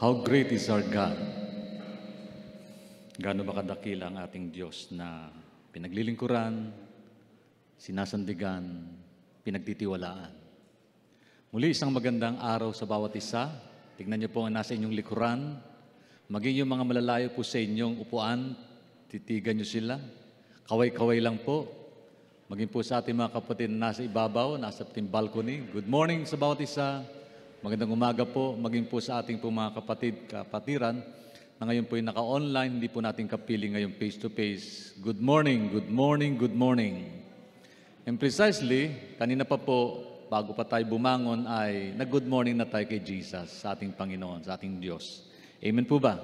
How great is our God? Gaano ba kadakila ang ating Diyos na pinaglilingkuran, sinasandigan, pinagtitiwalaan. Muli isang magandang araw sa bawat isa. Tignan niyo po ang nasa inyong likuran. Maging yung mga malalayo po sa inyong upuan, titigan niyo sila. Kaway-kaway lang po. Maging po sa ating mga kapatid na nasa ibabaw, nasa ating balcony. Good morning sa bawat isa. Magandang umaga po. Maging po sa ating po mga kapatiran na ngayon po ay naka-online, hindi po natin kapiling ngayon face-to-face. Good morning, good morning, good morning. And precisely, kanina pa po, bago pa tayo bumangon, ay nag-good morning na tayo kay Jesus, sa ating Panginoon, sa ating Diyos. Amen po ba?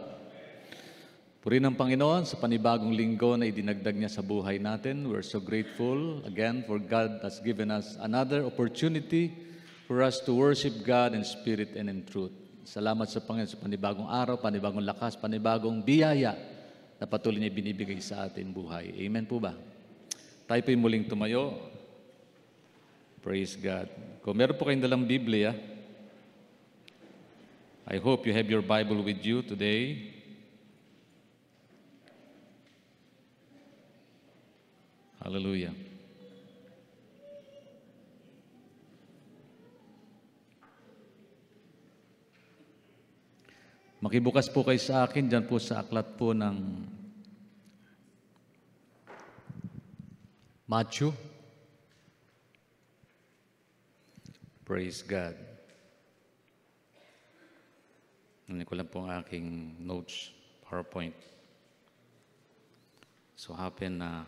Purihin ng Panginoon sa panibagong linggo na idinagdag niya sa buhay natin. We're so grateful again for God has given us another opportunity for us to worship God in spirit and in truth. Salamat sa Panginoon sa panibagong araw, panibagong lakas, panibagong biyaya na patuloy niya binibigay sa atin buhay. Amen po ba? Tayo po'y muling tumayo. Praise God. Kung meron po kayong dalang Biblia, I hope you have your Bible with you today. Hallelujah. Makibukas po kayo sa akin, dyan po sa aklat po ng Matthew. Praise God. Hindi ko lang po ang aking notes, PowerPoint. So happen na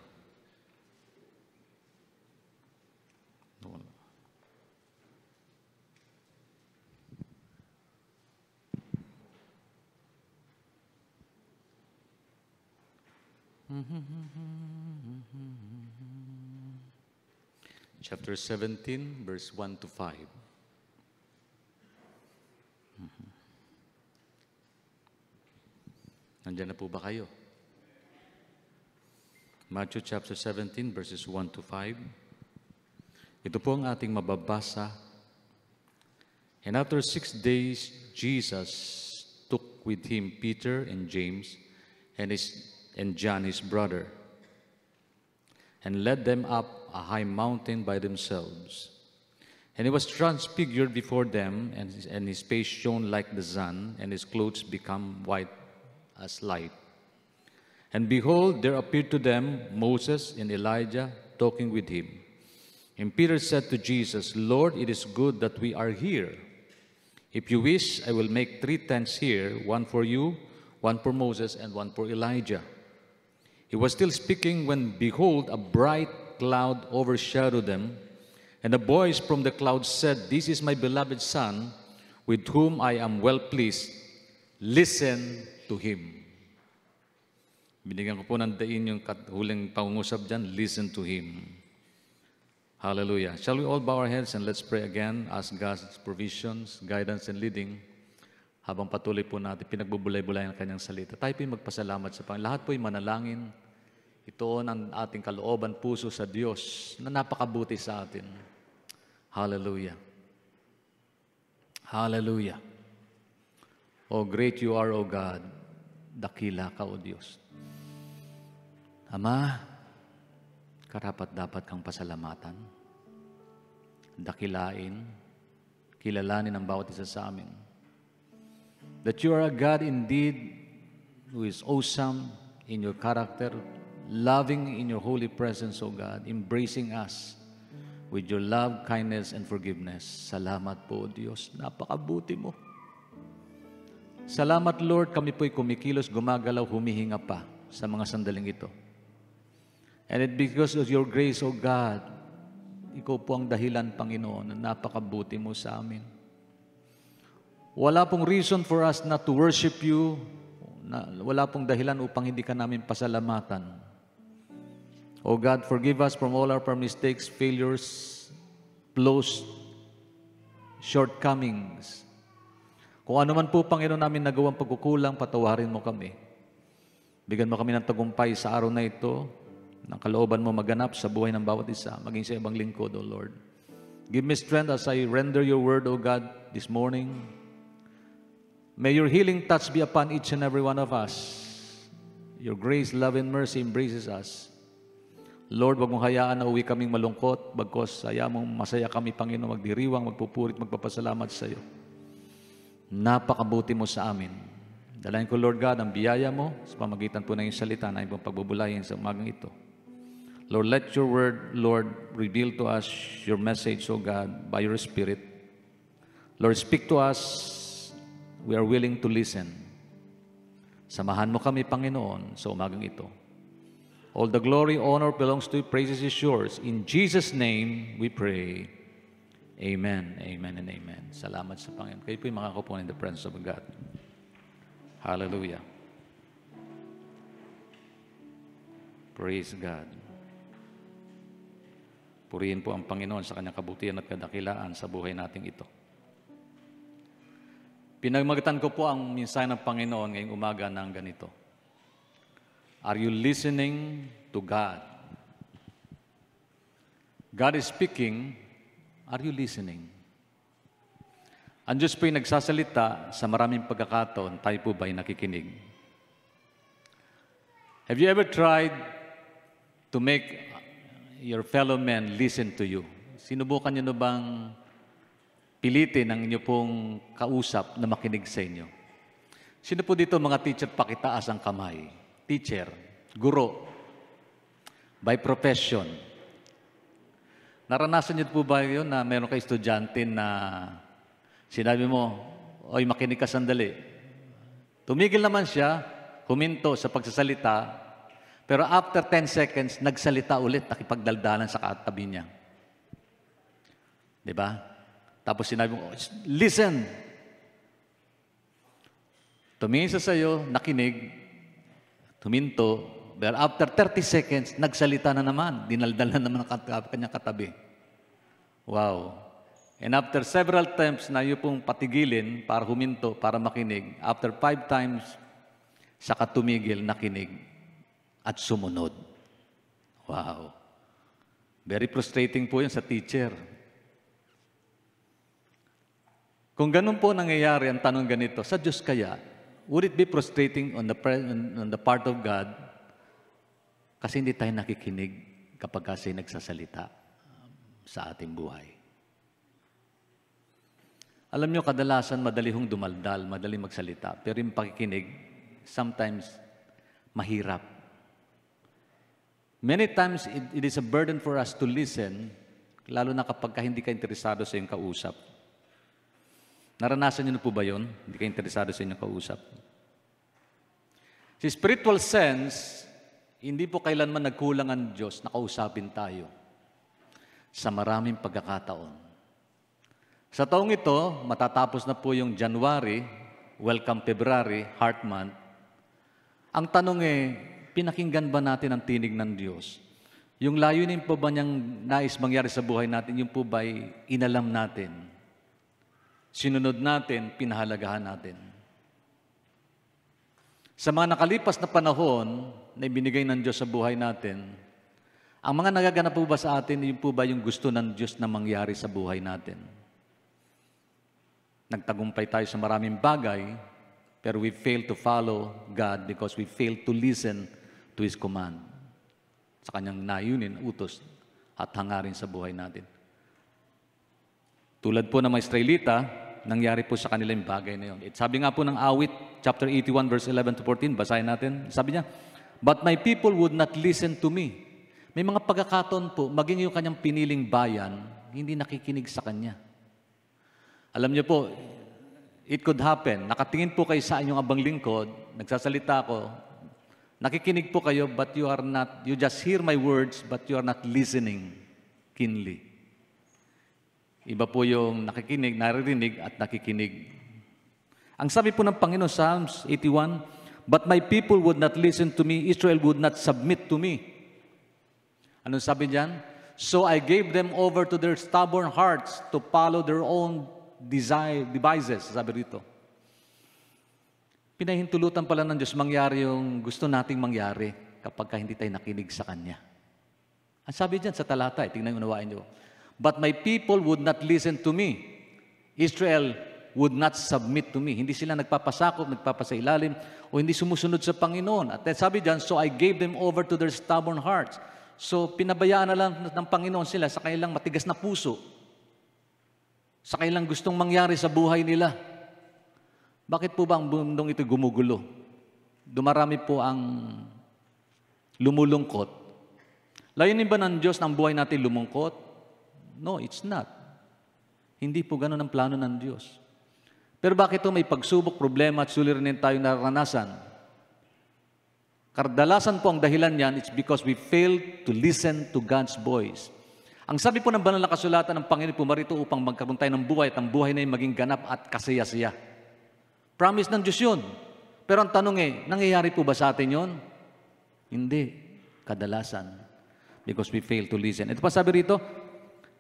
Chapter 17, verse 1 to 5. Nandiyan na po ba kayo? Matthew chapter 17, verses 1 to 5. Ito po ang ating mababasa. And after 6 days, Jesus took with him Peter and James and John his brother, and led them up a high mountain by themselves. And he was transfigured before them, and his face shone like the sun, and his clothes become white as light. And behold, there appeared to them Moses and Elijah talking with him. And Peter said to Jesus, Lord, it is good that we are here. If you wish, I will make 3 tents here, one for you, one for Moses, and one for Elijah. He was still speaking when, behold, a bright cloud overshadowed them, and a voice from the cloud said, This is my beloved Son, with whom I am well pleased. Listen to him. Binigyan ko po ng dain yung huling pangungusap dyan, listen to him. Hallelujah. Shall we all bow our heads and let's pray again, ask God's provisions, guidance, and leading, habang patuloy po natin pinagbubulay-bulay ang kanyang salita. Tayo po'y magpasalamat sa Panginoon. Lahat po'y manalangin. Ito ang ating kalooban puso sa Diyos na napakabuti sa atin. Hallelujah. Hallelujah. Oh, great you are, O God. Dakila ka, O Diyos. Ama, karapat-dapat kang pasalamatan. Dakilain, kilalanin ang bawat isa sa amin. That you are a God indeed who is awesome in your character, loving in your holy presence, O God, embracing us with your love, kindness, and forgiveness. Salamat po, Diyos. Napakabuti mo. Salamat, Lord. Kami po'y kumikilos, gumagalaw, humihinga pa sa mga sandaling ito. And it because of your grace, O God, ikaw po ang dahilan, Panginoon, na napakabuti mo sa amin. Wala pong reason for us not to worship you. Wala pong dahilan upang hindi ka namin pasalamatan. O God, forgive us from all our mistakes, failures, flaws, shortcomings. Kung ano man po, Panginoon, namin nagawang pagkukulang, patawarin mo kami. Bigyan mo kami ng tagumpay sa araw na ito, ng kalooban mo maganap sa buhay ng bawat isa, maging sa ibang lingkod, O Lord. Give me strength as I render your word, O God, this morning. May your healing touch be upon each and every one of us. Your grace, love, and mercy embraces us. Lord, wag mong hayaan na uwi kaming malungkot, bagkos hayaan mong masaya kami, Panginoon, magdiriwang, magpupurit, magpapasalamat sa iyo. Napakabuti mo sa amin. Dalayan ko, Lord God, ang biyaya mo sa pamagitan po ng iyong salita na iyong pagbubulayan sa umagang ito. Lord, let your word, Lord, reveal to us your message, O God, by your Spirit. Lord, speak to us. We are willing to listen. Samahan mo kami, Panginoon, sa umagang ito. All the glory, honor belongs to you. Praises is yours. In Jesus' name we pray. Amen, amen, and amen. Salamat sa Panginoon. Kayo po'y makakapo in the presence of God. Hallelujah. Praise God. Purihin po ang Panginoon sa kanyang kabutihan at kadakilaan sa buhay nating ito. Pinagmagatan ko po ang mensahe ng Panginoon ngayong umaga ng ganito. Are you listening to God? God is speaking. Are you listening? Ang Diyos po'y nagsasalita sa maraming pagkakataon. Tayo po ba'y nakikinig? Have you ever tried to make your fellow men listen to you? Sinubukan niyo na bang pilitin ang inyo pong kausap na makinig sa inyo? Sino po dito mga teacher, pakitaas ang kamay? Teacher, guro, by profession. Naranasan niyo po ba yun na meron kayo estudyante na sinabi mo, oy, makinig ka sandali. Tumigil naman siya, huminto sa pagsasalita, pero after 10 seconds, nagsalita ulit, nakipagdaldalan sa katabi niya. Diba? Tapos sinabi mo, listen. Tumingin sa sayo, nakinig, tuminto, but after 30 seconds, nagsalita na naman. Dinaldal na naman ang kanyang katabi. Wow. And after several times na iyo pong patigilin para huminto, para makinig, after 5 times, saka tumigil, nakinig, at sumunod. Wow. Very frustrating po yun sa teacher. Kung ganun po nangyayari, ang tanong ganito, sa Diyos kaya, would it be frustrating on the part of God kasi hindi tayo nakikinig kapag kasi nagsasalita sa ating buhay? Alam nyo, kadalasan madali hong dumaldal, madali magsalita, pero yung pakikinig, sometimes mahirap. Many times, it is a burden for us to listen, lalo na kapag hindi ka interesado sa iyong kausap. Naranasan niyo na po ba yun? Hindi ka interesado sa inyong kausap. Sa spiritual sense, hindi po kailanman nagkulang ang Diyos na kausapin tayo sa maraming pagkakataon. Sa taong ito, matatapos na po yung January, welcome February, Heart Month. Ang tanong pinakinggan ba natin ang tinig ng Diyos? Yung layunin po ba niyang nais mangyari sa buhay natin, yung po ba'y inalam natin? Sinunod natin, pinahalagahan natin. Sa mga nakalipas na panahon na ibinigay ng Diyos sa buhay natin, ang mga nagaganap po ba sa atin, yun po ba yung gusto ng Diyos na mangyari sa buhay natin? Nagtagumpay tayo sa maraming bagay, pero we fail to follow God because we fail to listen to His command. Sa Kanyang nayunin, utos, at hangarin sa buhay natin. Tulad po ng mga Israelita, nangyari po sa kanila yung bagay na yun. Sabi nga po ng Awit, chapter 81, verse 11 to 14, basahin natin. Sabi niya, but my people would not listen to me. May mga pagkakataon po, maging yung kanyang piniling bayan, hindi nakikinig sa kanya. Alam niyo po, it could happen. Nakatingin po kayo sa inyong abang lingkod, nagsasalita ako, nakikinig po kayo, but you are not, you just hear my words, but you are not listening keenly. Iba po yung nakikinig, naririnig at nakikinig. Ang sabi po ng Panginoon, Psalms 81, but my people would not listen to me, Israel would not submit to me. Anong sabi diyan? So I gave them over to their stubborn hearts to follow their own devices, sabi rito. Pinahintulutan pala ng Diyos mangyari yung gusto nating mangyari kapag hindi tayo nakinig sa Kanya. Ang sabi diyan sa talata, tingnan unawain niyo. But my people would not listen to me. Israel would not submit to me. Hindi sila nagpapasakop, nagpapasailalim, o hindi sumusunod sa Panginoon. At sabi diyan, so I gave them over to their stubborn hearts. So pinabayaan na lang ng Panginoon sila sa kanilang matigas na puso, sa kanilang gustong mangyari sa buhay nila. Bakit po ba ang mundong ito gumugulo? Dumarami po ang lumulungkot. Layunin ba ng Diyos na ang buhay natin lumungkot? No, it's not. Hindi po ganun ang plano ng Diyos. Pero bakit ito may pagsubok, problema at suliranin tayong naranasan? Kadalasan po ang dahilan niyan, it's because we failed to listen to God's voice. Ang sabi po ng banal na kasulatan ng Panginoon, pumarito upang magkaroon tayo ng buhay at ang buhay na yung maging ganap at kasaya-saya. Promise ng Diyos yun. Pero ang tanong nangyayari po ba sa atin yun? Hindi. Kadalasan. Because we fail to listen. Ito pa sabi rito,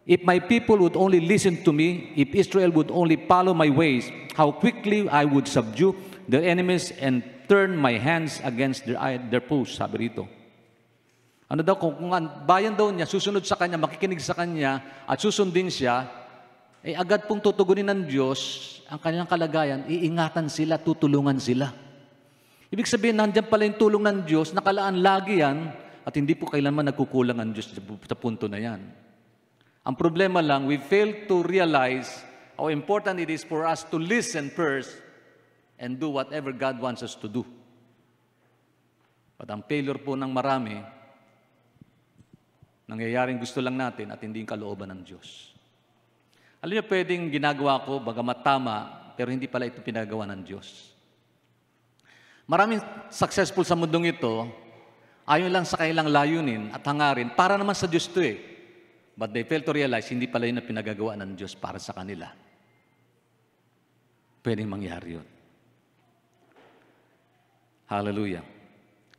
if my people would only listen to me, if Israel would only follow my ways, how quickly I would subdue their enemies and turn my hands against their foes. Sabi rito. Ano daw, kung ang bayan daw niya, susunod sa kanya, makikinig sa kanya, at susundin siya, agad pong tutugunin ng Diyos ang kanilang kalagayan, iingatan sila, tutulungan sila. Ibig sabihin, nandiyan pala yung tulong ng Diyos, nakalaan lagi yan, at hindi po kailanman nagkukulang ang Diyos sa punto na yan. Ang problema lang, we fail to realize how important it is for us to listen first and do whatever God wants us to do. At ang failure po ng marami, nangyayaring gusto lang natin at hindi yung kalooban ng Diyos. Alam niyo, pwedeng ginagawa ko, bagamat tama, pero hindi pala ito pinagawa ng Diyos. Maraming successful sa mundong ito, ayon lang sa kailang layunin at hangarin, para naman sa Diyos ito But they fail to realize, hindi pala yun ang pinagagawa ng Diyos para sa kanila. Pwedeng mangyari yun. Hallelujah.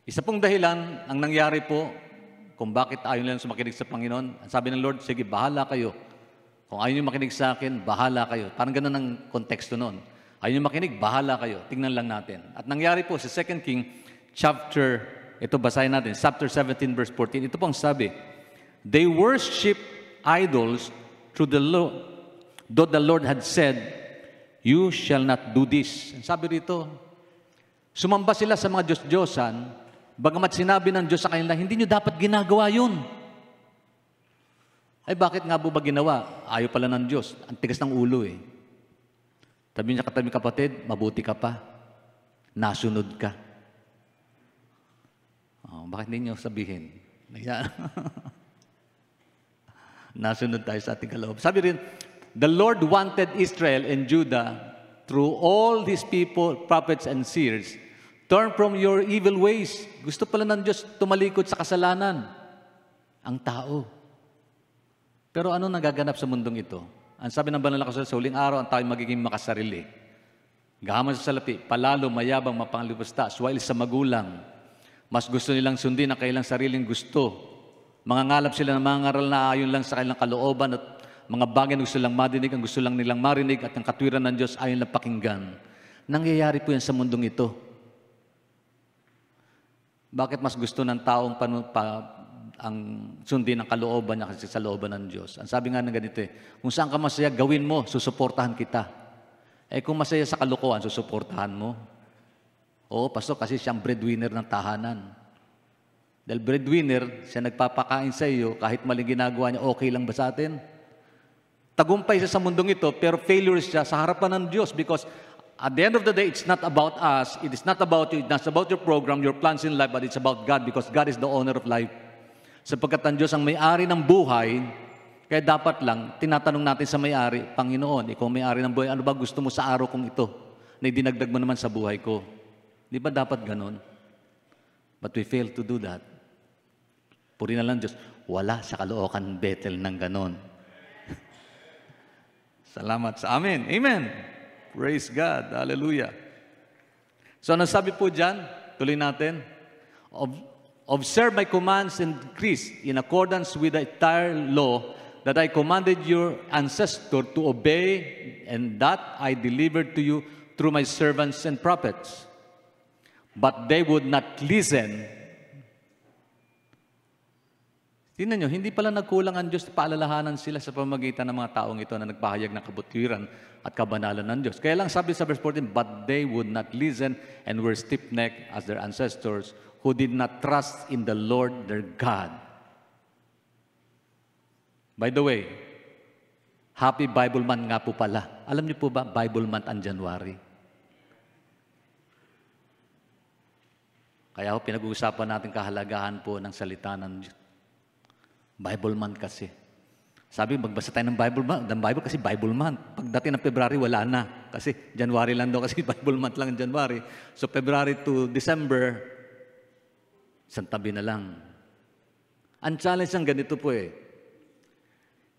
Isa pong dahilan, ang nangyari po, kung bakit ayaw lang makinig sa Panginoon, sabi ng Lord, sige, bahala kayo. Kung ayaw nyo makinig sa akin, bahala kayo. Parang ganun ang konteksto nun. Ayaw nyo makinig, bahala kayo. Tingnan lang natin. At nangyari po sa 2 King, chapter, ito basahin natin, chapter 17, verse 14. Ito po ang sabi, they worship idols through the Lord, though the Lord had said, you shall not do this. Sabi rito, sumamba sila sa mga Diyos-Diyosan, bagamat sinabi ng Diyos sa kanila, hindi nyo dapat ginagawa yun. Ay, bakit nga po ba ginawa? Ayaw pala ng Diyos. Ang tigas ng ulo Sabi niya, katabi kapatid, mabuti ka pa. Nasunod ka. Bakit hindi nyo sabihin? Nasunod tayo sa ating kaloob. Sabi rin, the Lord wanted Israel and Judah through all these people, prophets and seers, turn from your evil ways. Gusto pala ng Diyos tumalikod sa kasalanan. Ang tao. Pero ano nagaganap sa mundong ito? Ang sabi ng banal na kasulatan, sa huling araw, ang tao magiging makasarili. Gahaman sa salapi, palalo, mayabang, mapanglipusta, suwail sa magulang. Mas gusto nilang sundin ang kailang sariling gusto. Mangangalap sila ng mga ngaral na ayon lang sa kailang kalooban at mga bagay na gusto lang madinig, ang gusto lang nilang marinig at ang katwiran ng Diyos ayon lang pakinggan. Nangyayari po yan sa mundong ito. Bakit mas gusto ng taong ang sundin ang kalooban niya kasi sa looban ng Diyos? Ang sabi nga ng ganito kung saan ka masaya, gawin mo, susuportahan kita. Kung masaya sa kalokohan, susuportahan mo. Oo, pastor, kasi siyang breadwinner ng tahanan. Dahil breadwinner, siya nagpapakain sa iyo, kahit maling ginagawa niya, okay lang ba sa atin? Tagumpay siya sa mundong ito, pero failure siya sa harapan ng Diyos because at the end of the day, it's not about us, it is not about you, it's not about your program, your plans in life, but it's about God because God is the owner of life. Sapagkat ang Diyos ang may-ari ng buhay, kaya dapat lang, tinatanong natin sa may-ari, Panginoon, ikaw may-ari ng buhay, ano ba gusto mo sa araw kong ito na idinagdag mo naman sa buhay ko? Di ba dapat ganon? But we fail to do that. Puri na lang Diyos, wala sa Caloocan Bethel ng ganon. Salamat sa amin. Amen. Praise God. Hallelujah. So, ano sabi po dyan? Tuloy natin. Observe my commands and increase in accordance with the entire law that I commanded your ancestor to obey and that I delivered to you through my servants and prophets. But they would not listen. Tingnan nyo, hindi pala nagkulang ang Diyos, paalalahanan sila sa pamamagitan ng mga taong ito na nagpahayag ng kabutiran at kabanalan ng Diyos. Kaya lang sabi sa verse 14, but they would not listen and were stiff-necked as their ancestors who did not trust in the Lord their God. By the way, Happy Bible Month nga po pala. Alam niyo po ba, Bible Month ang January? Kaya pinag-uusapan natin kahalagahan po ng salita ng Diyos. Bible Month kasi. Sabi, magbasa tayo ng Bible kasi Bible Month. Pagdating ng February, wala na. Kasi January lang daw kasi Bible Month lang ang January. So February to December, isang tabi na lang. Ang challenge ng ganito po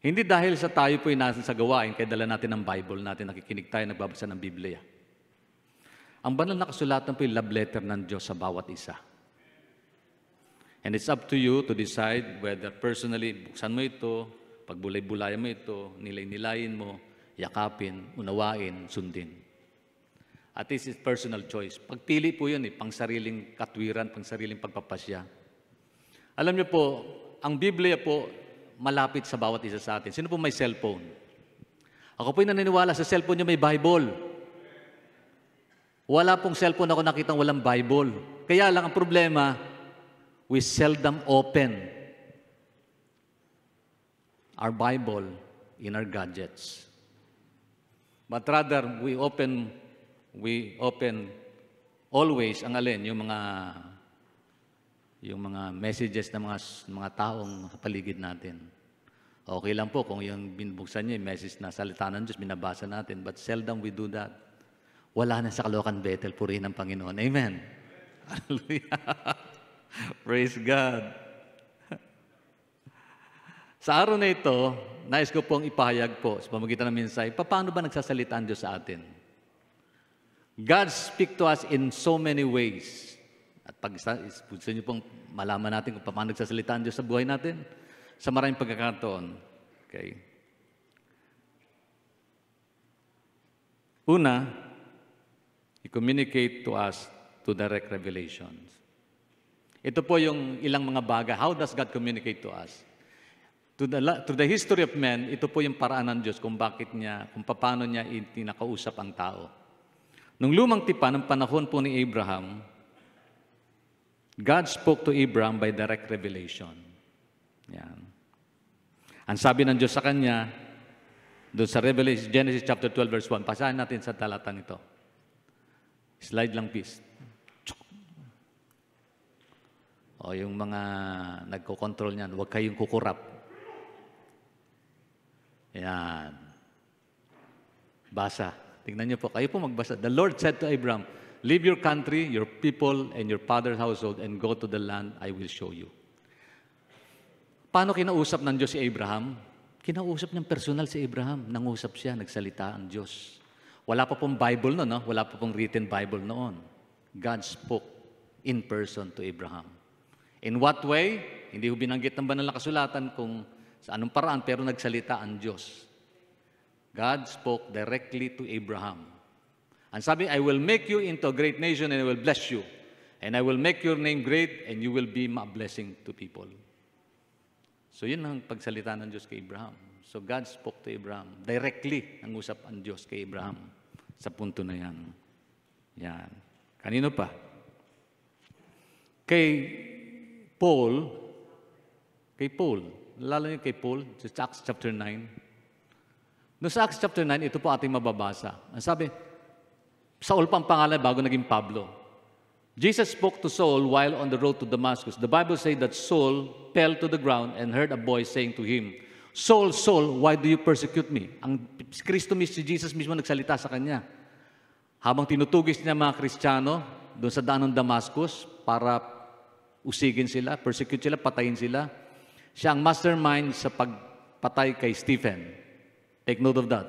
hindi dahil sa tayo po nasa sa gawain, kaya dala natin ang Bible natin, nakikinig tayo, nagbabasa ng Biblia. Ang banal na kasulatan po yung love letter ng Diyos sa bawat isa. And it's up to you to decide whether personally, buksan mo ito, pagbulay-bulayan mo ito, nilay-nilayin mo, yakapin, unawain, sundin. At this is personal choice. Pagpili po yun pang sariling katwiran, pang sariling pagpapasya. Alam niyo po, ang Biblia po, malapit sa bawat isa sa atin. Sino po may cellphone? Ako po yung naniniwala sa cellphone niyo may Bible. Wala pong cellphone ako nakitang walang Bible. Kaya lang ang problema, we seldom open our Bible in our gadgets. But rather, we open always ang alin, yung mga messages ng mga taong sa paligid natin. Okay lang po kung yung binubuksan niyo, yung message na salita ng Diyos, binabasa natin, but seldom we do that. Wala na sa Caloocan Bethel, purihin ng Panginoon. Amen. Hallelujah. Praise God. Sa araw na ito, nais ko pong ipahayag po sa pamamagitan ng mensahe, paano ba nagsasalita ang Diyos sa atin? God speaks to us in so many ways. At pag gusto niyo pong malaman natin kung paano nagsasalita ang Diyos sa buhay natin, sa maraming pagkakataon. Okay. Una, i-communicate to us to direct revelations. Ito po yung ilang mga bagay. How does God communicate to us? To the history of men, ito po yung paraan ng Diyos kung paano niya itinakausap ang tao. Nung lumang tipan, ng panahon po ni Abraham, God spoke to Abraham by direct revelation. Yan. Ang sabi ng Diyos sa kanya, doon sa Revelation, Genesis chapter 12, verse 1, pasahin natin sa talatang ito. Slide lang, please. O yung mga nagko-control niyan, huwag kayong kukurap. Yan. Basa. Tingnan niyo po, kayo po magbasa. The Lord said to Abraham, leave your country, your people, and your father's household, and go to the land I will show you. Paano kinausap ng Diyos si Abraham? Kinausap niyang personal si Abraham. Nangusap siya, nagsalita ang Diyos. Wala pa pong Bible noon, no? Wala pa pong written Bible noon. God spoke in person to Abraham. In what way? Hindi ko binanggit ng banal na kasulatan kung sa anong paraan, pero nagsalita ang Diyos. God spoke directly to Abraham. And sabi, I will make you into a great nation and I will bless you. And I will make your name great and you will be a blessing to people. So yun ang pagsalita ng Diyos kay Abraham. So God spoke to Abraham. Directly ang usap ang Diyos kay Abraham sa punto na yan. Yan. Kanino pa? Kay Paul, lalo niyo kay Paul, sa Acts chapter 9. No, sa Acts chapter 9, ito po ating mababasa. Ang sabi, Saul pa ang pangalan bago naging Pablo. Jesus spoke to Saul while on the road to Damascus. The Bible says that Saul fell to the ground and heard a voice saying to him, Saul, Saul, why do you persecute me? Ang Kristo mismo, si Jesus mismo nagsalita sa kanya. Habang tinutugis niya mga Kristiyano doon sa daan ng Damascus para usigin sila, persecute sila, patayin sila. Siya ang mastermind sa pagpatay kay Stephen. Take note of that.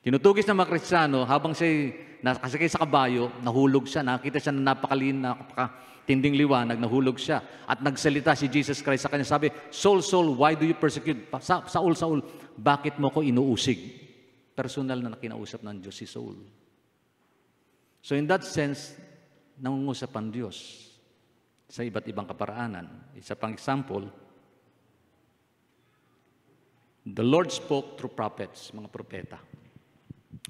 Tinutugis ng mga Kristiyano, habang siya nakasakay sa kabayo, nahulog siya, nakita siya na napakatinding liwanag, nahulog siya. At nagsalita si Jesus Christ sa kanya, sabi, Saul, Saul, why do you persecute? Saul, Saul, bakit mo ko inuusig? Personal na nakinausap ng Diyos si Saul. So in that sense, nangungusap ang Diyos sa iba't ibang kaparaanan. Isa pang example, The Lord spoke through prophets, mga propeta.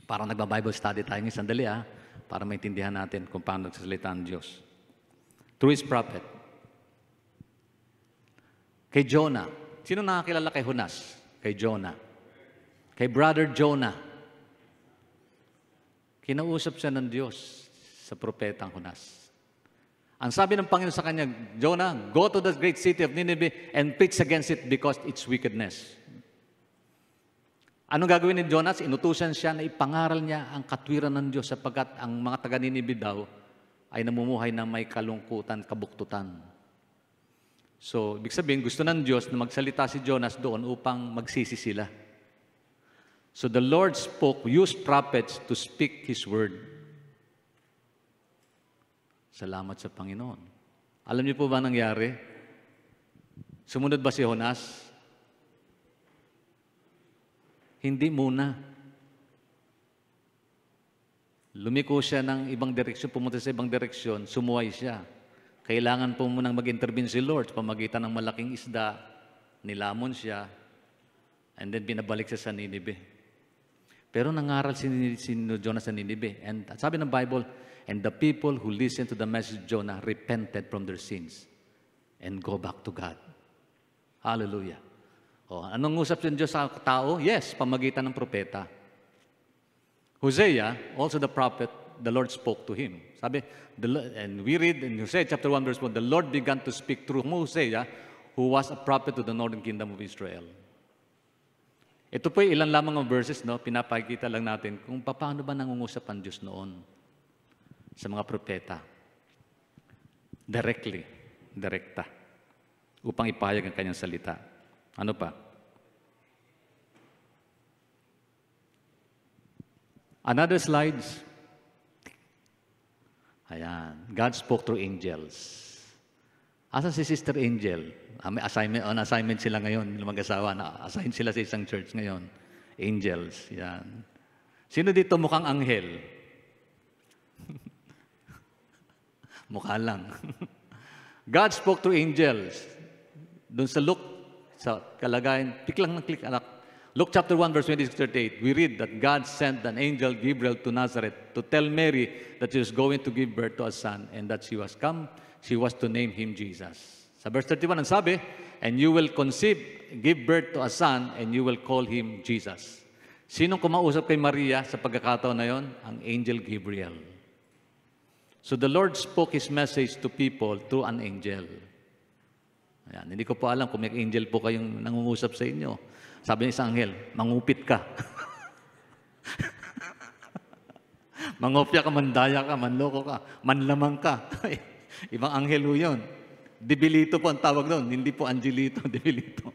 Parang nagba-Bible study tayo ng sandali para maintindihan natin kung paano nagsasalita ang Diyos. Through His prophet. Kay Jonah. Sino nakakilala kay Jonas? Kay Jonah. Kay brother Jonah. Kinausap siya ng Diyos sa propetang Jonas. Ang sabi ng Panginoon sa kanya, Jonah, go to the great city of Nineveh and preach against it because its wickedness. Anong gagawin ni Jonas? Inutusan siya na ipangaral niya ang katwiran ng Diyos sapagkat ang mga taga-Nineveh daw ay namumuhay na may kalungkutan, kabuktutan. So, ibig sabihin, gusto ng Diyos na magsalita si Jonas doon upang magsisi sila. So the Lord used prophets to speak His word. Salamat sa Panginoon. Alam niyo po ba nangyari? Sumunod ba si Jonas? Hindi muna. Lumiko siya ng ibang direksyon, pumunta sa ibang direksyon, sumuway siya. Kailangan po munang mag-intervene si Lord sa pamagitan ng malaking isda, nilamon siya, and then binabalik siya sa Nineveh. Pero nangaral si Jonah sa Nineveh. And sabi ng Bible, and the people who listened to the message of Jonah repented from their sins and go back to God. Hallelujah. Anong usap yung Diyos sa tao? Yes, pamagitan ng propeta. Hosea, also the prophet, the Lord spoke to him. Sabi, and we read in Hosea chapter 1 verse 1, the Lord began to speak through Hosea, who was a prophet to the northern kingdom of Israel. Ito po ilan lamang ang verses, pinapakita lang natin kung paano ba nangungusap ang Diyos noon sa mga propeta. Direkta, upang ipahayag ang kanyang salita. Ano pa? Another slides. Ayan. God spoke through angels. Asan si Sister Angel? May assignment sila ngayon, mag-asawa. Na-assign sila sa isang church ngayon. Angels. Yan. Sino dito mukhang anghel? Mukha lang. God spoke through angels. Doon sa Luke, sa kalagayan, click lang ng click, anak. Luke chapter 1, verse 26-38, we read that God sent an angel, Gabriel, to Nazareth to tell Mary that she was going to give birth to a son and that she was to name him Jesus. Sa verse 31, ang sabi, and you will conceive, give birth to a son, and you will call him Jesus. Sinong kumausap kay Maria sa pagkakataon na yon? Ang angel Gabriel. So the Lord spoke His message to people through an angel. Ayan, hindi ko po alam kung may angel po kayong nangungusap sa inyo. Sabi ng isang anghel, mangupit ka. Mangopya ka, mandaya ka, manloko ka, manlamang ka. Ibang anghel ho yun. Debilito po ang tawag doon. Hindi po angelito, debilito.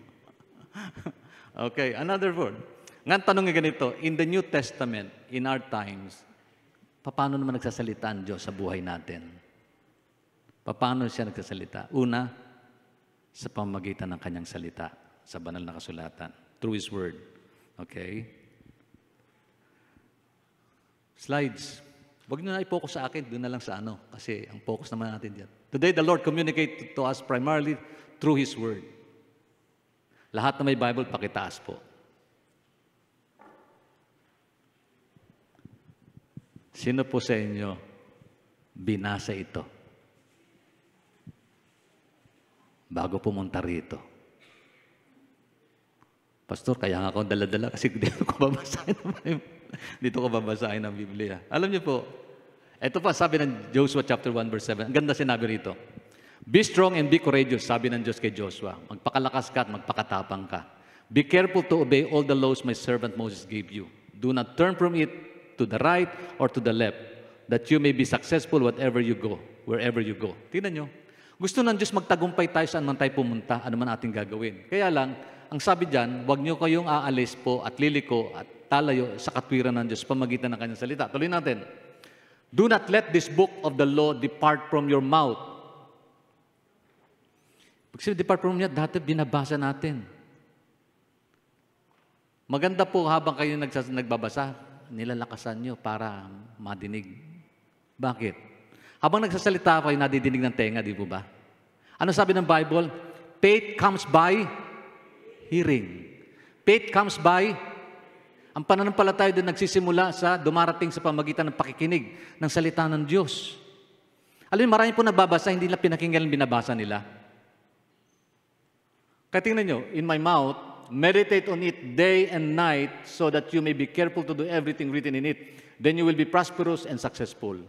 Okay, another word. Nga tanong nga ganito, in the New Testament, in our times, paano naman nagsasalita ang Diyos sa buhay natin? Paano siya nagsasalita? Una, sa pamamagitan ng kanyang salita, sa banal na kasulatan, through His Word. Okay? Slides. Huwag nyo na i-focus sa akin, doon na lang sa kasi ang focus naman natin diyan. Today, the Lord communicated to us primarily through His Word. Lahat na may Bible, pakitaas po. Sino po sa inyo binasa ito bago pumunta rito? Pastor, kaya nga ako dala-dala kasi dito ko babasahin ang Biblia. Alam niyo po, ito pa sabi ng Joshua chapter 1 verse 7. Ang ganda sinabi rito. Be strong and be courageous, sabi ng Diyos kay Joshua. Magpakalakas ka at magpakatapang ka. Be careful to obey all the laws my servant Moses gave you. Do not turn from it to the right or to the left, that you may be successful wherever you go. Tingnan nyo. Gusto ng Diyos magtagumpay tayo saan man tayo pumunta, ano man ating gagawin. Kaya lang, ang sabi dyan, huwag nyo kayong aalis po at liliko at talayo sa katwiran ng Diyos pamagitan ng kanyang salita. Tuloy natin. Do not let this book of the law depart from your mouth. Pag sila depart from your mouth, dati binabasa natin. Maganda po habang kayo nagbabasa, nilalakasan nyo para madinig. Bakit? Habang nagsasalita kayo, nadidinig ng tenga, di po ba? Ano sabi ng Bible? Faith comes by hearing. Faith comes by, ang pananampalataya din nagsisimula sa dumarating sa pamagitan ng pakikinig ng salita ng Diyos. Alam mo, marami po nagbabasa, hindi nila pinakinggan ang binabasa nila. Kaya tingnan nyo, in my mouth, meditate on it day and night so that you may be careful to do everything written in it. Then you will be prosperous and successful.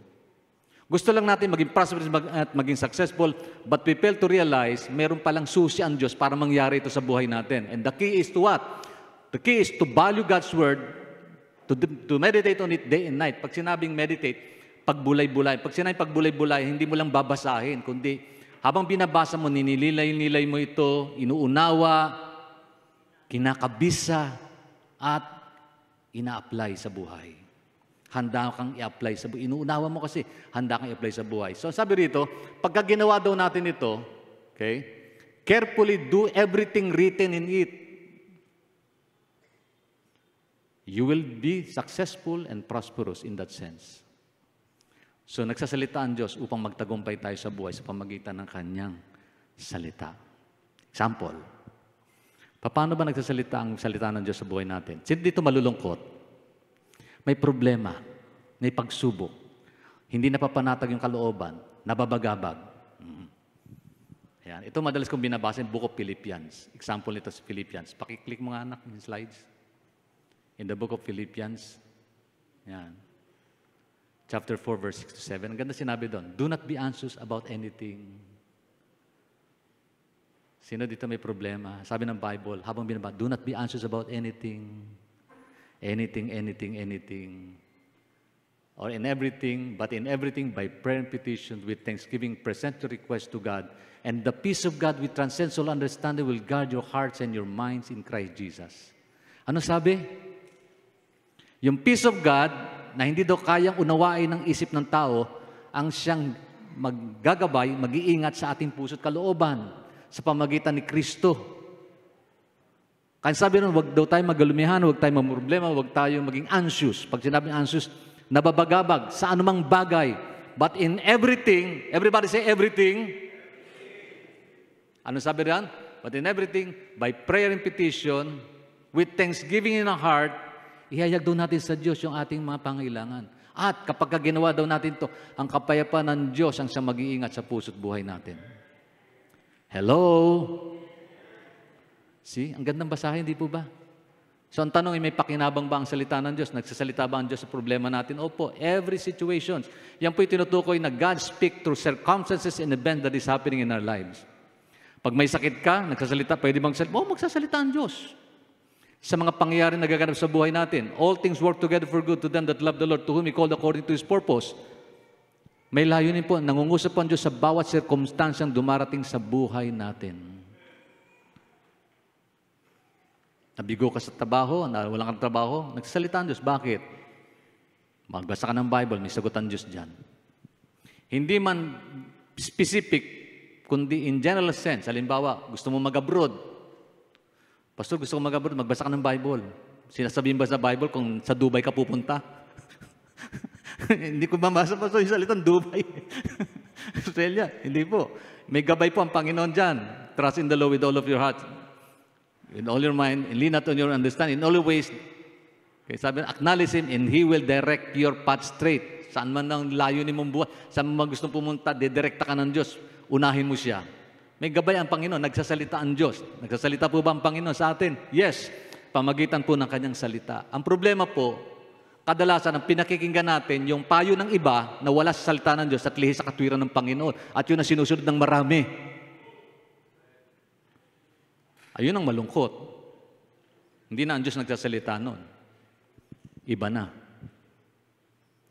Gusto lang natin maging prosperous at maging successful, but we fail to realize meron palang susi ang Diyos para mangyari ito sa buhay natin. And the key is to what? The key is to value God's Word, to meditate on it day and night. Pag sinabing meditate, pagbulay-bulay. Pag sinabing pagbulay-bulay, hindi mo lang babasahin, kundi habang binabasa mo, ninililay-nilay mo ito, inuunawa, kinakabisa, at ina-apply sa buhay. Handa kang i-apply sa buhay. Inuunawa mo kasi, handa kang i-apply sa buhay. So sabi rito, pagka ginawa daw natin ito, okay, carefully do everything written in it. You will be successful and prosperous in that sense. So nagsasalita ang Diyos upang magtagumpay tayo sa buhay sa pamagitan ng Kanyang salita. Example, paano ba nagsasalita ang salita ng Diyos sa buhay natin? Sino dito malulungkot? May problema, may pagsubok, hindi napapanatag yung kalooban, nababagabag. Ayan. Ito madalas kong binabasa yung Book of Philippians. Example nito sa Philippians. Pakiclick mo nga anak yung slides. In the Book of Philippians. Ayan. Chapter 4, verse 6 to 7. Ang ganda sinabi doon, do not be anxious about anything. Sino dito may problema? Sabi ng Bible, habang binaba, do not be anxious about anything. Anything, anything, anything. Or in everything, but in everything, by prayer and petition, with thanksgiving, present your request to God. And the peace of God, which transcends all understanding, will guard your hearts and your minds in Christ Jesus. Ano sabi? Yung peace of God, na hindi daw kayang unawain ng isip ng tao, ang siyang maggagabay, mag-iingat sa ating puso't kalooban sa pamagitan ni Kristo. Kaya sabi nun, huwag daw tayo magalumihan, huwag tayo mamroblema, huwag tayo maging anxious. Pag sinabing anxious, nababagabag sa anumang bagay. But in everything, everybody say everything. Ano sabi riyan? But in everything, by prayer and petition, with thanksgiving in our heart, ihayag daw natin sa Diyos yung ating mga pangailangan. At kapag ginawa daw natin to, ang kapayapaan ng Diyos ang siyang mag-iingat sa puso't buhay natin. Hello? See? Ang gandang basahin, di po ba? So ang tanong ay, may pakinabang ba ang salita ng Diyos? Nagsasalita ba ang Diyos sa problema natin? Opo, every situation. Yan po'y tinutukoy na God speak through circumstances and events that is happening in our lives. Pag may sakit ka, nagsasalita, pwede bang salita? Magsasalita ang Diyos. Sa mga pangyayari na gaganap sa buhay natin, all things work together for good to them that love the Lord, to whom He called according to His purpose. May layunin po, nangungusap po ang Diyos sa bawat sirkumstansyang dumarating sa buhay natin. Nabigo ka sa trabaho, wala kang trabaho, nagsasalita ang Diyos. Bakit? Magbasa ka ng Bible, may sagot ang Diyos dyan. Hindi man specific, kundi in general sense. Halimbawa, gusto mo mag-abroad. Pastor, gusto ko mag-abroad, magbasa ka ng Bible. Sinasabihin ba sa Bible kung sa Dubai ka pupunta? Hindi ko mabasa, Pastor, yung salitang Dubai. Australia, hindi po. May gabay po ang Panginoon dyan. Trust in the Lord with all of your heart. In all your mind, and lean not on your understanding. In all your ways, okay, sabi, acknowledge Him and He will direct your path straight. Saan man ang layunin mong buhay, saan mo gustong pumunta, didirekta ka ng Diyos, unahin mo siya. May gabay ang Panginoon, nagsasalita ang Diyos. Nagsasalita po ba ang Panginoon sa atin? Yes, pamagitan po ng Kanyang salita. Ang problema po, kadalasan ang pinakikinggan natin, yung payo ng iba na wala sa salita ng Diyos at lihis sa katwiran ng Panginoon. At yun ang sinusunod ng marami. Ayun ang malungkot. Hindi na ang Diyos nagsasalita noon. Iba na.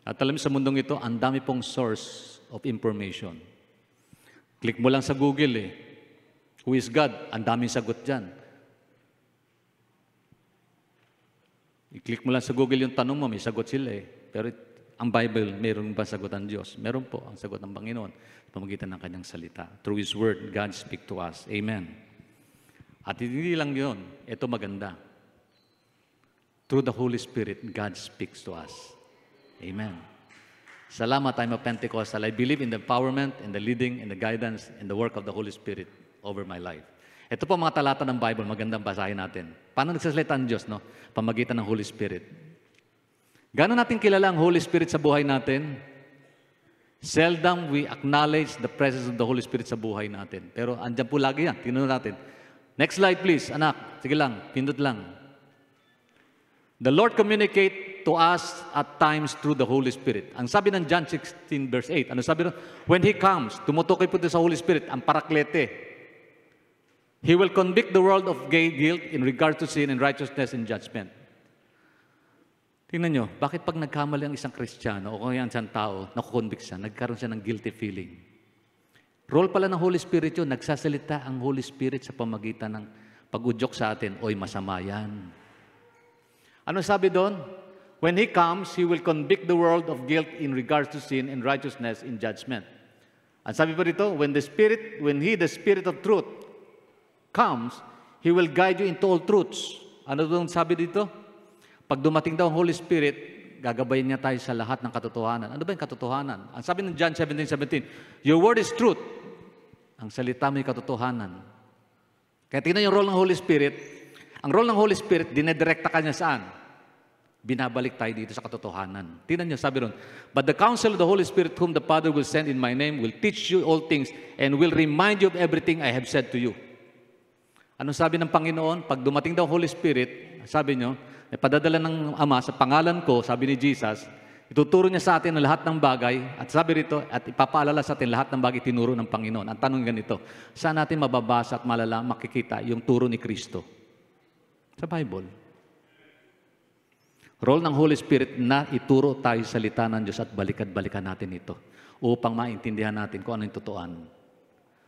At alam mo sa mundong ito, ang dami pong source of information. Click mo lang sa Google eh. Who is God? Ang daming sagot dyan. I-click mo lang sa Google yung tanong mo, may sagot sila eh. Pero ang Bible, mayroon ba sagot ang Diyos? Meron po ang sagot ng Panginoon sa pamagitan ng Kanyang salita. Through His Word, God speak to us. Amen. At hindi lang yun, ito maganda. Through the Holy Spirit, God speaks to us. Amen. Salamat, I'm a Pentecostal. I believe in the empowerment, and the leading, and the guidance, and the work of the Holy Spirit over my life. Ito po mga talata ng Bible, magandang basahin natin. Paano nagsasalita ang Diyos, no? Pamagitan ng Holy Spirit. Gano'n natin kilala ang Holy Spirit sa buhay natin? Seldom we acknowledge the presence of the Holy Spirit sa buhay natin. Pero andyan po lagi yan. Tingnan natin. Next slide please, anak. Sige lang, pindot lang. The Lord communicate to us at times through the Holy Spirit. Ang sabi ng John 16 verse 8, ano sabi ron? When He comes, tumutukoy po ito sa Holy Spirit, ang Paraklete. He will convict the world of guilt in regard to sin and righteousness and judgment. Tingnan nyo, bakit pag nagkamali ang isang Kristiyano o kung ang isang tao, nakukonvict siya, nagkaroon siya ng guilty feeling? Role pala ng Holy Spirit yun, nagsasalita ang Holy Spirit sa pamagitan ng pag-udyok sa atin, oy masama yan. Ano sabi doon? When He comes, He will convict the world of guilt in regards to sin and righteousness in judgment. Ang sabi pa rito, when He, the Spirit of truth, comes, He will guide you into all truths. Ano doon sabi dito? Pag dumating daw ang Holy Spirit, gagabayin niya tayo sa lahat ng katotohanan. Ano ba yung katotohanan? Ang sabi ng John 17:17, your word is truth. Ang salita mo yung katotohanan. Kaya tingnan yung role ng Holy Spirit. Ang role ng Holy Spirit, dinedirekta ka niya saan? Binabalik tayo dito sa katotohanan. Tingnan niyo, sabi ron, but the counsel of the Holy Spirit whom the Father will send in my name will teach you all things and will remind you of everything I have said to you. Ano sabi ng Panginoon? Pag dumating daw Holy Spirit, sabi niyo, padadala ng Ama sa pangalan ko, sabi ni Jesus, ituturo niya sa atin ang lahat ng bagay, at sabi rito, at ipapaalala sa atin lahat ng bagay tinuro ng Panginoon. Ang tanong ganito, saan natin mababasa at makikita yung turo ni Kristo? Sa Bible. Role ng Holy Spirit na ituro tayo sa salita ng Diyos at balikan natin ito upang maintindihan natin kung ano yung totoan.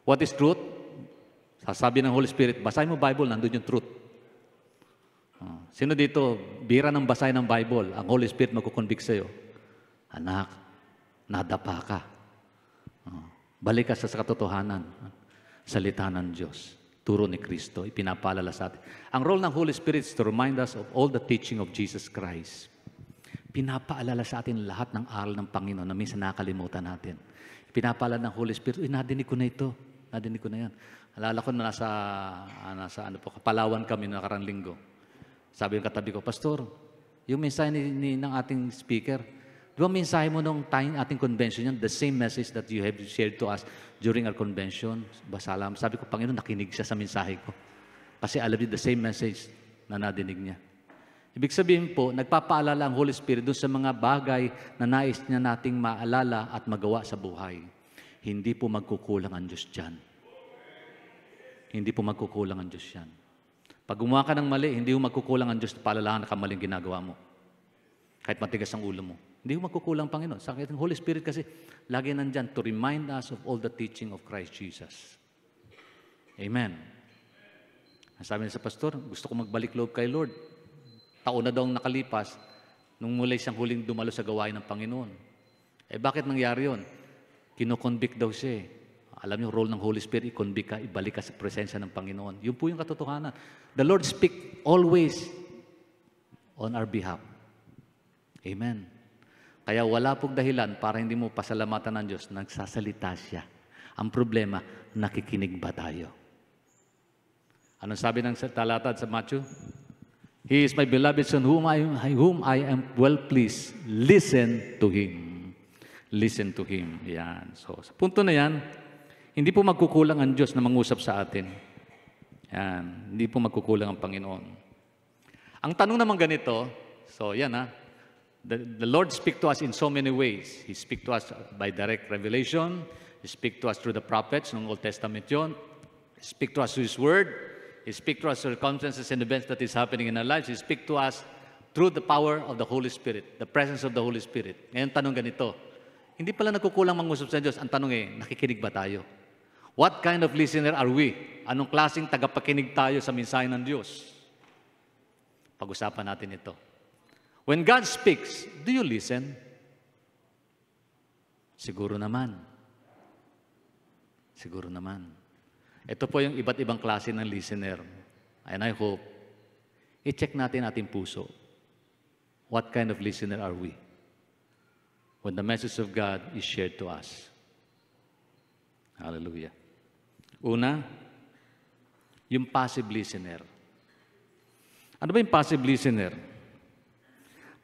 What is truth? Sasabi ng Holy Spirit, basahin mo Bible, nandun yung truth. Sino dito, bira ng basahin ng Bible, ang Holy Spirit magkukonvict sa'yo. Anak, nadapa ka. Balik ka sa katotohanan. Salita ng Diyos. Turo ni Kristo, ipinapaalala sa atin. Ang role ng Holy Spirit is to remind us of all the teaching of Jesus Christ. Pinapaalala sa atin lahat ng aral ng Panginoon na minsan nakalimutan natin. Pinapaalala ng Holy Spirit, nadinig ko na ito. Nadinig ko na yan. Alala ko na nasa Palawan kami nakarang linggo. Sabi yung katabi ko, Pastor, yung mensahe ng ating speaker, di ba mensahe mo nung ating convention yan, the same message that you have shared to us during our convention? Basalam. Sabi ko, Panginoon, nakinig siya sa mensahe ko. Kasi alam niya the same message na nadinig niya. Ibig sabihin po, nagpapaalala ang Holy Spirit doon sa mga bagay na nais niya nating maalala at magawa sa buhay. Hindi po magkukulang ang Diyos dyan. Hindi po magkukulang ang Diyos yan. Pag gumawa ka ng mali, hindi mo magkukulang ang Diyos na paalalahan na kamaling ginagawa mo. Kahit matigas ang ulo mo. Hindi mo magkukulang, Panginoon. Sa akin, Holy Spirit kasi, lagi nandyan to remind us of all the teaching of Christ Jesus. Amen. Sabi niya sa pastor, gusto ko magbalik loob kay Lord. Taon na daw nakalipas, nung muli siyang huling dumalo sa gawain ng Panginoon. Bakit nangyari yun? Kino-convict daw siya eh. Alam niyo, role ng Holy Spirit, i-convict ka, ibalik ka sa presensya ng Panginoon. Yun po yung katotohanan. The Lord speak always on our behalf. Amen. Kaya wala pong dahilan para hindi mo pasalamatan ng Diyos, nagsasalita siya. Ang problema, nakikinig ba tayo? Anong sabi ng talata sa Matthew? He is my beloved Son, whom I am well pleased. Listen to Him. Listen to Him. Yan. So, sa punto na yan, hindi po magkukulang ang Diyos na mangusap sa atin. Yan. Hindi po magkukulang ang Panginoon. Ang tanong naman ganito, so yan ha, the Lord speak to us in so many ways. He speak to us by direct revelation. He speak to us through the prophets, ng Old Testament yun. He speak to us through His Word. He speak to us through circumstances and events that is happening in our lives. He speak to us through the power of the Holy Spirit, the presence of the Holy Spirit. Ngayon, tanong ganito, hindi pala nagkukulang mangusap sa Diyos. Ang tanong nakikinig ba tayo? What kind of listener are we? Anong klaseng tagapakinig tayo sa mensahe ng Diyos? Pag-usapan natin ito. When God speaks, do you listen? Siguro naman. Siguro naman. Ito po yung iba't ibang klase ng listener. And I hope, i-check natin ating puso. What kind of listener are we? when the message of God is shared to us. Hallelujah. Una, yung passive listener. Ano ba yung passive listener?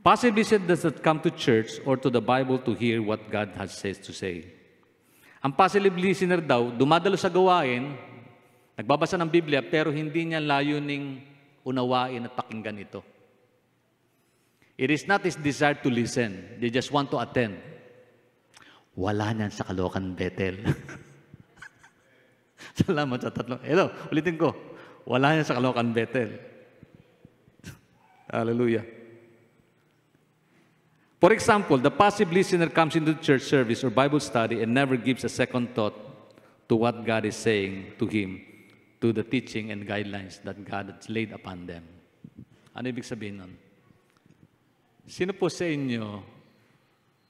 Passive listener does not come to church or to the Bible to hear what God has says to say. Ang passive listener daw, dumadalo sa gawain, nagbabasa ng Biblia, pero hindi niya layuning unawain at pakinggan ito. It is not his desire to listen. They just want to attend. Wala niyan sa Caloocan Bethel. Salamat sa tatlong. Hello, ulitin ko. Wala niyan sa Caloocan Bethel. Hallelujah. For example, the passive listener comes into church service or Bible study and never gives a second thought to what God is saying to him, to the teaching and guidelines that God has laid upon them. Ano ibig sabihin nun? Sino po sa inyo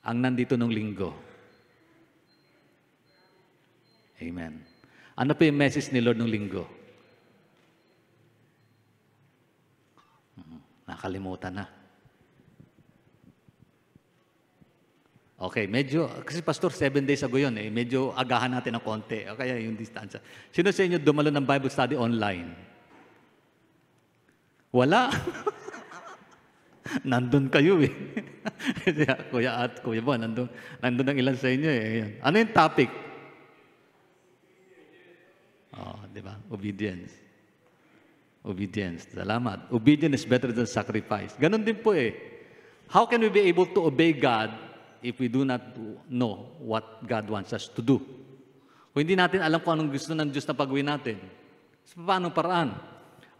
ang nandito nung linggo? Amen. Ano po yung message ni Lord nung linggo? Nakalimutan na. Okay, medyo, kasi Pastor, 7 days ago yun eh. Medyo agahan natin ng konti. Kaya yung distansya. Sino sa inyo dumalo ng Bible study online? Wala. Nandun kayo eh. Kuya at Kuya Bon, nandun ang ilan sa inyo eh. Ano yung topic? Oh, di ba? Obedience. Obedience. Salamat. Obedience is better than sacrifice. Ganon din po eh. How can we be able to obey God if we do not know what God wants us to do? Kung hindi natin alam kung anong gusto ng Diyos na pagawin natin, sa paano paraan?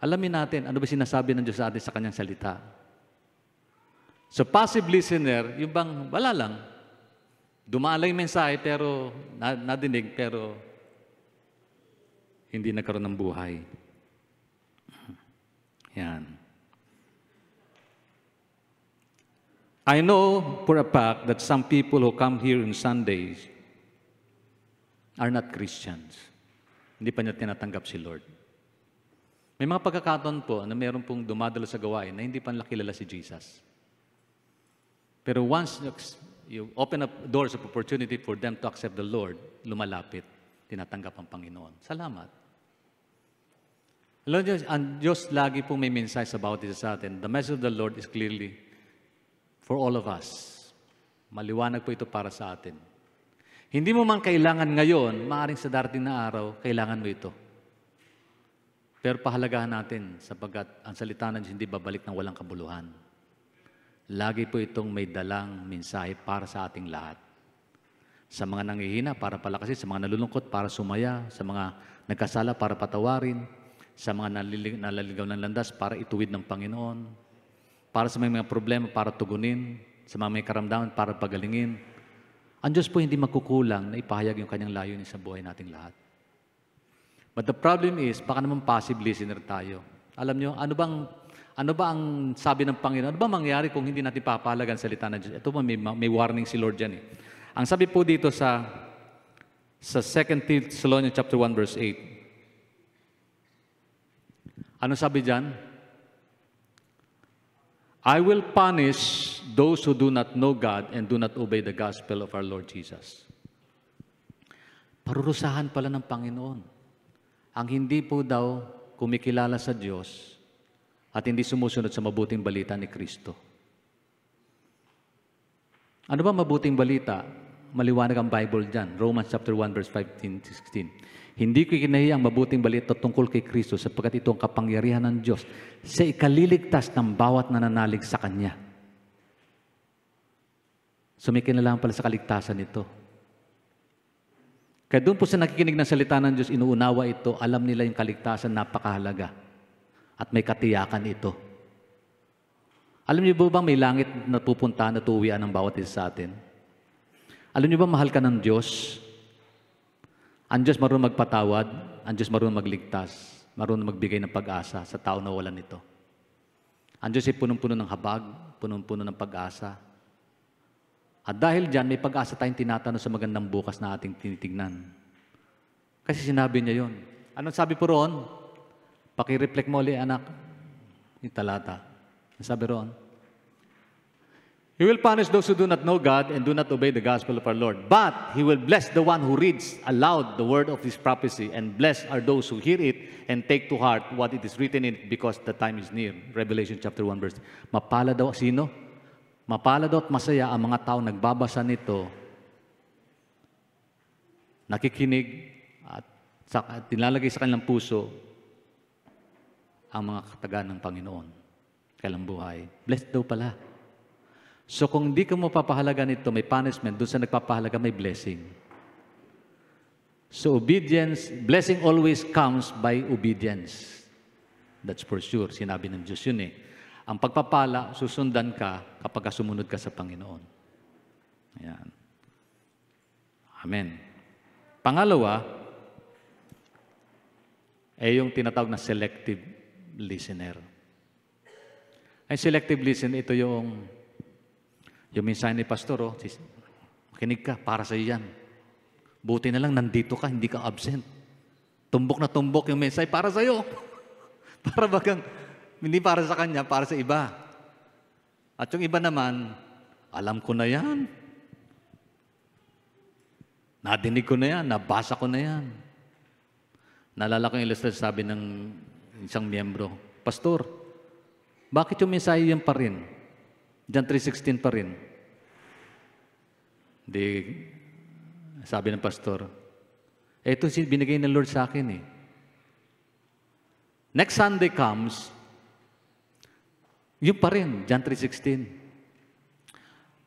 Alamin natin ano ba sinasabi ng Diyos sa atin sa Kanyang salita. So passive listener, yung bang wala lang, dumaan yung mensahe pero nadinig pero hindi nagkaroon ng buhay. Yan. I know for a fact that some people who come here on Sundays are not Christians. Hindi pa niya tinatanggap si Lord. May mga pagkakataon po na meron pong dumadalo sa gawain na hindi pa nila kilala si Jesus. Pero once you open up doors of opportunity for them to accept the Lord, lumalapit, tinatanggap ang Panginoon. Salamat. Alam niyo, ang Diyos lagi pong may mensahe about this sa atin. The message of the Lord is clearly for all of us. Maliwanag po ito para sa atin. Hindi mo man kailangan ngayon, maaaring sa darating na araw, kailangan mo ito. Pero pahalagahan natin sapagkat ang salita ng Diyos hindi babalik ng walang kabuluhan. Lagi po itong may dalang mensahe para sa ating lahat. Sa mga nanghihina, para palakasin. Sa mga nalulungkot, para sumaya. Sa mga nagkasala, para patawarin. Sa mga naliligaw ng landas, para ituwid ng Panginoon. Para sa mga problema, para tugunin. Sa mga may karamdaman, para pagalingin. Ang Diyos po hindi magkukulang na ipahayag yung kanyang layunin sa buhay nating lahat. But the problem is, baka naman passive listener tayo. Alam nyo, ano ba ang sabi ng Panginoon? Ano ba mangyayari kung hindi natin papahalagan salita ng Diyos? Ito po, may warning si Lord dyan eh. Ang sabi po dito sa 2 Thessalonians chapter 1 verse 8. Ano sabi dyan? I will punish those who do not know God and do not obey the gospel of our Lord Jesus. Parurusahan pala ng Panginoon. Ang hindi po daw kumikilala sa Diyos at hindi sumusunod sa mabuting balita ni Kristo. Ano ba mabuting balita? Maliwanag ang Bible dyan. Romans chapter 1 verse 15-16. Hindi ko ikinahiya ang mabuting balita tungkol kay Kristo sapagkat ito ang kapangyarihan ng Diyos sa ikaliligtas ng bawat nananalig sa Kanya. So may kinalaman pala sa kaligtasan ito. Kaya doon po sa nakikinig ng salita ng Diyos, inuunawa ito, alam nila yung kaligtasan, napakahalaga. At may katiyakan ito. Alam niyo ba bang may langit na pupuntahan at uuwian ng bawat isa sa atin? Alam niyo ba mahal ka ng Diyos? Ang Diyos marunong magpatawad, ang Diyos marunong magligtas, marunong magbigay ng pag-asa sa tao na wala nito. Ang Diyos ay punong-puno ng habag, punong-puno ng pag-asa. At dahil dyan, may pag-asa tayong tinatanong sa magandang bukas na ating tinitignan. Kasi sinabi niya yon. Anong sabi po roon? Paki-reflect mo ulit, anak. Yung talata. Sabi roon, He will punish those who do not know God and do not obey the gospel of our Lord. But He will bless the one who reads aloud the word of His prophecy, and blessed are those who hear it and take to heart what it is written in it, because the time is near. Revelation chapter 1 verse. Mapala daw, sino? Mapala daw at masaya ang mga tao nagbabasa nito, nakikinig, at tinalagay sa kanilang puso ang mga katagan ng Panginoon. Kailang buhay. Blessed daw pala. So kung hindi ka mo papahalaga nito, may punishment. Doon sa nagpapahalaga, may blessing. So obedience, blessing always comes by obedience. That's for sure. Sinabi ng Diyos yun eh. Ang pagpapala, susundan ka kapag sumunod ka sa Panginoon. Ayan. Amen. Pangalawa, ay yung tinatawag na selective listener. Ay selective listener, ito yung mensahe ni Pastor, makinig ka, para sa iyo yan. Buti na lang, nandito ka, hindi ka absent. Tumbok na tumbok yung mensahe para sa iyo. Para bagang, hindi para sa kanya, para sa iba. At yung iba naman, alam ko na yan. Nadinig ko na yan, nabasa ko na yan. Naalala ko yung illustration, sabi ng isang miyembro, Pastor, bakit yung mensahe yan pa rin? John 3:16 pa rin. Di, sabi ng pastor, ito binigay ng Lord sa akin eh. Next Sunday comes, yun pa rin, John 3:16.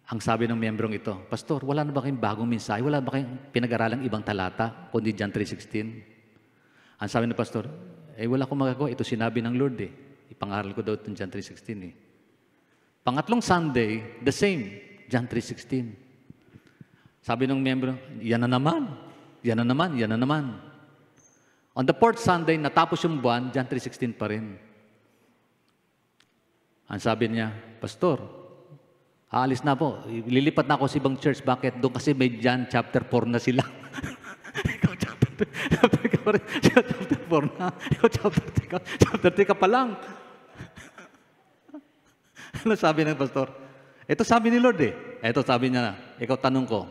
Ang sabi ng miyembrong ito, Pastor, wala na ba kayong bagong mensahe? Wala ba kayong pinag-aralang ibang talata, kundi John 3:16? Ang sabi ng pastor, wala akong magagawa. Ito sinabi ng Lord eh. Ipangaral ko daw itong John 3:16 eh. Pangatlong Sunday, the same, John 3:16. Sabi ng miyembro, yan na naman, yan na naman, yan na naman. On the fourth Sunday, natapos yung buwan, John 3:16 pa rin. Ang sabi niya, Pastor, aalis na po, lilipat na ako sa ibang church. Bakit? Doon kasi may John chapter 4 na sila. Ikaw chapter 4 na. Ikaw chapter 3 ka pa lang. Ano sabi ng pastor? Ito sabi ni Lord eh. Ito sabi niya na. Ikaw tanong ko,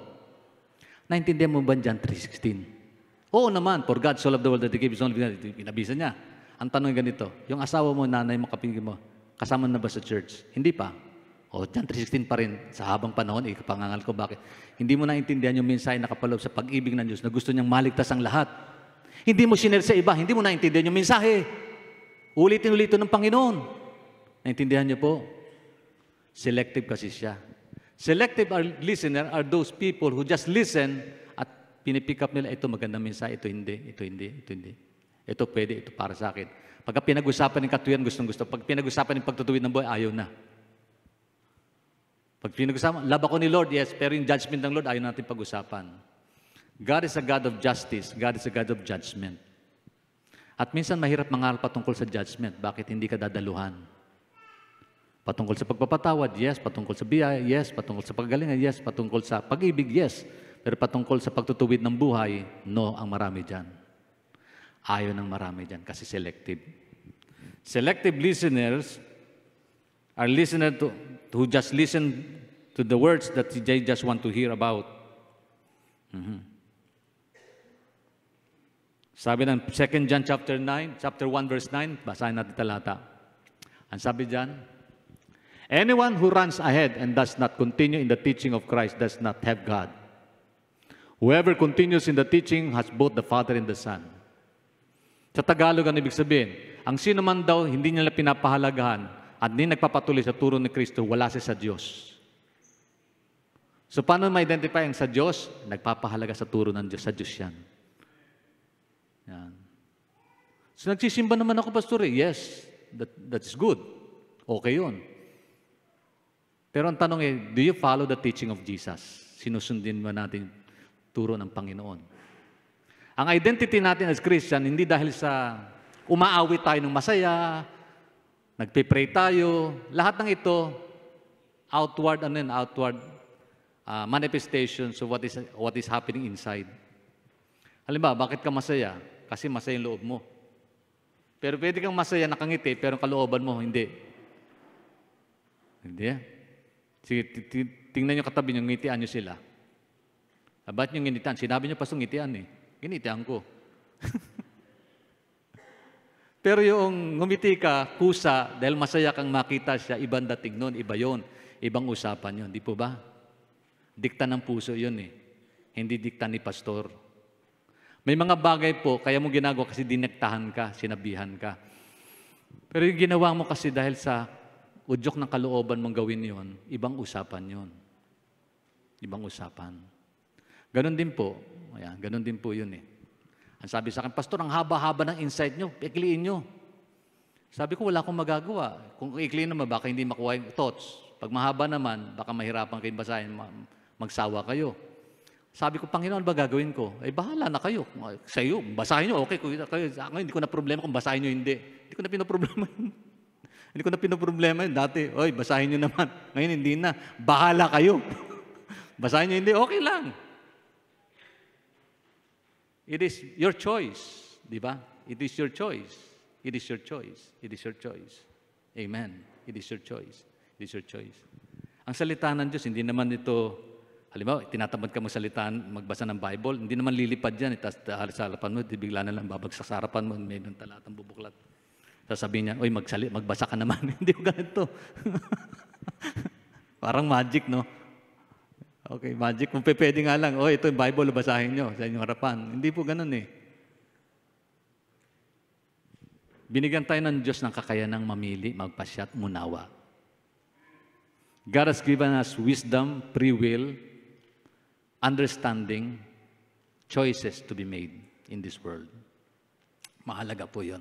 naintindihan mo ba John 3:16? Oo naman, for God so loved the world that He gave His only begotten. Pinabisa niya. Ang tanong ganito, yung asawa mo, nanay mo, kapingin mo, kasama na ba sa church? Hindi pa. O, John 3:16 pa rin. Sa habang panahon, ikapangangal ko, bakit? Hindi mo naintindihan yung mensahe na kapaloob sa pag-ibig ng Diyos na gusto niyang maligtas ang lahat. Hindi mo sinare sa iba, hindi mo naintindihan yung mensahe. Ulitin-ulitin ng Panginoon. Naintindihan niyo po? Selective kasi siya. Selective listener are those people who just listen at pinipick up nila, ito magandang mensahe, ito hindi, ito hindi, ito hindi. Ito pwede, ito para sa akin. Pagka pinag-usapan ng katuyan, gustong-gusto. Pag pinag-usapan ng pagtutuwid ng buhay, ayaw na. Pag pinag-usapan, love ako ni Lord, yes, pero yung judgment ng Lord, ayaw natin pag-usapan. God is a God of justice. God is a God of judgment. At minsan mahirap mangaral patungkol sa judgment. Bakit hindi ka dadaluhan? Patungkol sa pagpapatawad, yes. Patungkol sa biyaya, yes. Patungkol sa paggalingan, yes. Patungkol sa pag-ibig, yes. Pero patungkol sa pagtutuwid ng buhay, no, ang marami dyan. Ayaw ng marami dyan kasi selective. Selective listeners are listeners who just listen to the words that they just want to hear about. Sabi ng 2 John chapter 1 verse 9, basahin natin talata. Ang sabi diyan, anyone who runs ahead and does not continue in the teaching of Christ does not have God. Whoever continues in the teaching has both the Father and the Son. Sa Tagalog, ang ibig sabihin, ang sino man daw hindi nila pinapahalagahan at hindi nagpapatuloy sa turo ni Kristo, wala siya sa Diyos. So paano ma-identify ang sa Diyos? Nagpapahalaga sa turo ng Diyos, sa Diyos yan. Yan. So nagsisimba naman ako, Pastor, yes, that is good. Okay yun. Pero ang tanong do you follow the teaching of Jesus? Sinusundin ba natin turo ng Panginoon? Ang identity natin as Christian, hindi dahil sa umaawit tayo ng masaya, nagpe-pray tayo, lahat ng ito, outward manifestations of what is happening inside. Halimbawa, bakit ka masaya? Kasi masaya yung loob mo. Pero pwede kang masaya, nakangiti, pero ang kalooban mo, hindi. Hindi. Sige, tingnan nyo katabi nyo, ngitian nyo sila. Ba't nyo ngitian? Sinabi nyo, Pastor, ngitian eh. Ginitian ko. Pero yung ngumiti ka, kusa, dahil masaya kang makita siya, ibang dating nun, iba yon, ibang usapan yon, di po ba? Dikta ng puso yun eh. Hindi dikta ni pastor. May mga bagay po, kaya mo ginagawa kasi dinektahan ka, sinabihan ka. Pero yung ginawa mo kasi dahil sa udyok ng kalooban mong gawin yon, ibang usapan yon. Ibang usapan. Ganon din po. Ayan, ganon din po yun eh. Ang sabi sa akin, Pastor, ang haba-haba ng insight nyo, ikliin nyo. Sabi ko, wala akong magagawa. Kung ikliin naman, baka hindi makuha yung thoughts. Pag mahaba naman, baka mahirapan kayo basahin, magsawa kayo. Sabi ko, Panginoon, ba gagawin ko? Eh, bahala na kayo. Sa iyo, basahin nyo, okay. Sa akin, hindi ko na problema kung basahin nyo, hindi. Hindi ko na pinoproblema yun. Hindi ko na pinoproblema yun. Dati, oy, basahin nyo naman. Ngayon, hindi na. Bahala kayo. Basahin nyo, hindi. Okay lang. It is your choice. Di ba? It is your choice. It is your choice. It is your choice. Amen. It is your choice. It is your choice. Ang salita ng Diyos, hindi naman ito, halimbawa, tinatamad ka magbasa ng Bible, hindi naman lilipad yan. Tapos sa harapan mo, bigla na lang babagsak sa harapan mo, may ng talatang bubuklat. Sasabihin niya, oy, magbasa ka naman. Hindi ko ganito. Parang magic, no? Okay, magic. Kung pwede nga lang, oh, ito yung Bible, basahin nyo sa inyong harapan. Hindi po ganun eh. Binigyan tayo ng Diyos ng kakayanang mamili, magpasya at munawa. God has given us wisdom, free will, understanding, choices to be made in this world. Mahalaga po yun.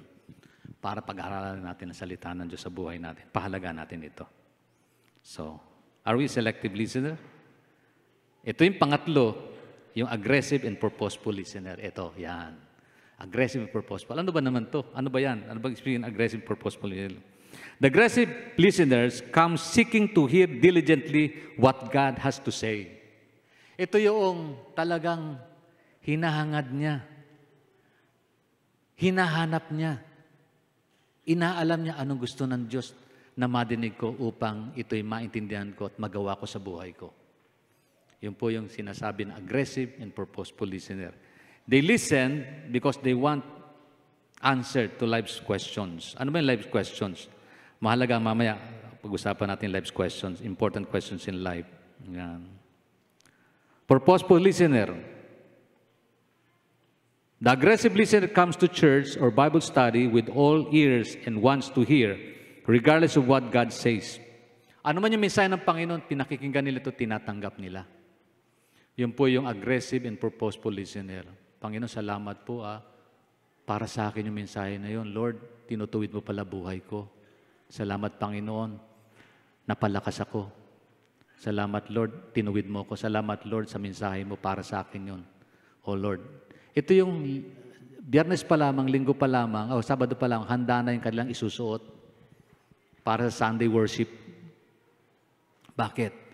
Para pag-aaralan natin ang salita ng Diyos sa buhay natin. Pahalaga natin ito. So, are we selective listener? Ito yung pangatlo, yung aggressive and purposeful listener. Ito, yan. Aggressive and purposeful. Ano ba naman to? Ano ba yan? Ano ba yung aggressive and purposeful listener? The aggressive listeners come seeking to hear diligently what God has to say. Ito yung talagang hinahangad niya. Hinahanap niya. Inaalam niya anong gusto ng Diyos na madinig ko upang ito'y maintindihan ko at magawa ko sa buhay ko. Yun po yung sinasabi na aggressive and purposeful listener. They listen because they want answer to life's questions. Ano ba yung life's questions? Mahalaga mamaya, pag-usapan natin life's questions, important questions in life. Yan. Purposeful listener. The aggressive listener comes to church or Bible study with all ears and wants to hear, regardless of what God says. Ano man yung mensahe ng Panginoon, pinakikinggan nila ito, tinatanggap nila. Yun po yung aggressive and purposeful listener. Panginoon, salamat po para sa akin yung mensahe na yun. Lord, tinutuwid mo pala buhay ko. Salamat, Panginoon, napalakas ako. Salamat, Lord, tinuwid mo ko. Salamat, Lord, sa mensahe mo para sa akin yun. Oh, Lord. Ito yung Biyernes pa lamang, Linggo pa lamang, Sabado pa lang, handa na yung kanilang isusuot para sa Sunday worship. Bakit?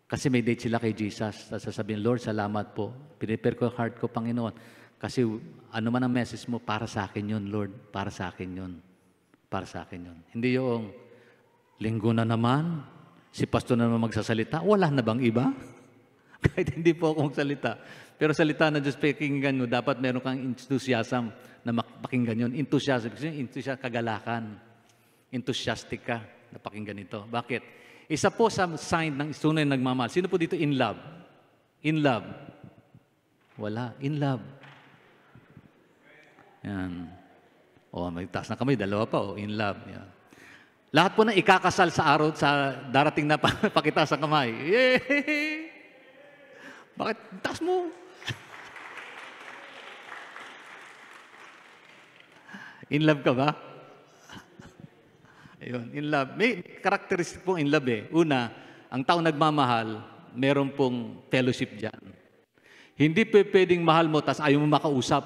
Kasi may date sila kay Jesus. Sasabihin, Lord, salamat po. Pinipare ko ang heart ko, Panginoon. Kasi ano man ang message mo, para sa akin yun, Lord. Para sa akin yun. Para sa akin yun. Hindi yung linggo na naman, si pastor na naman magsasalita, wala na bang iba? Kahit hindi po ako magsalita. Pero salita na Diyos, pakinggan mo, dapat meron kang enthusiasm na pakinggan yun. Enthusiasm, kasi enthusiasm, kagalakan. Enthusiastic ka na pakinggan ito. Bakit? Isa po sa sign ng tunay na nagmamahal. Sino po dito in love? In love? Wala. In love. Yan. May taas na kamay, dalawa pa. In love. Yan. Lahat po na ikakasal sa araw, sa darating na pakita sa kamay. Yay! Bakit? Taas mo. In love ka ba? Ayun, in love. May characteristic pong in love eh. Una, ang tao nagmamahal, meron pong fellowship dyan. Hindi pwedeng mahal mo, tas ayaw mo makausap.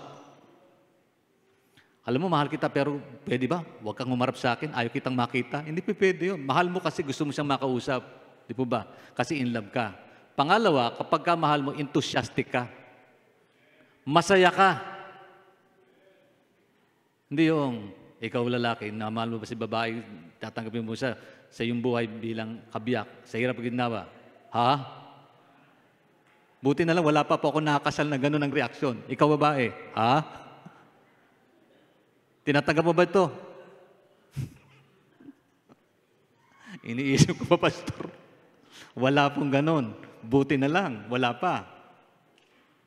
Alam mo, mahal kita, pero pwede ba? Huwag kang umarap sa akin, ayaw kitang makita. Hindi pwede yun. Mahal mo kasi gusto mo siyang makausap. Di po ba? Kasi in love ka. Pangalawa, kapag ka mahal mo, enthusiastic ka. Masaya ka. Hindi yung Ikaw lalaki, na mahal mo ba si babae, tatanggapin mo siya sa iyong buhay bilang kabiyak, sa hirap ginawa. Ha? Buti na lang, wala pa po ako nakakasal na gano'n ang reaksyon. Ikaw babae, ha? Tinatanggap mo ba ito? Iniisip ko pa, Pastor. Wala pong gano'n. Buti na lang, wala pa.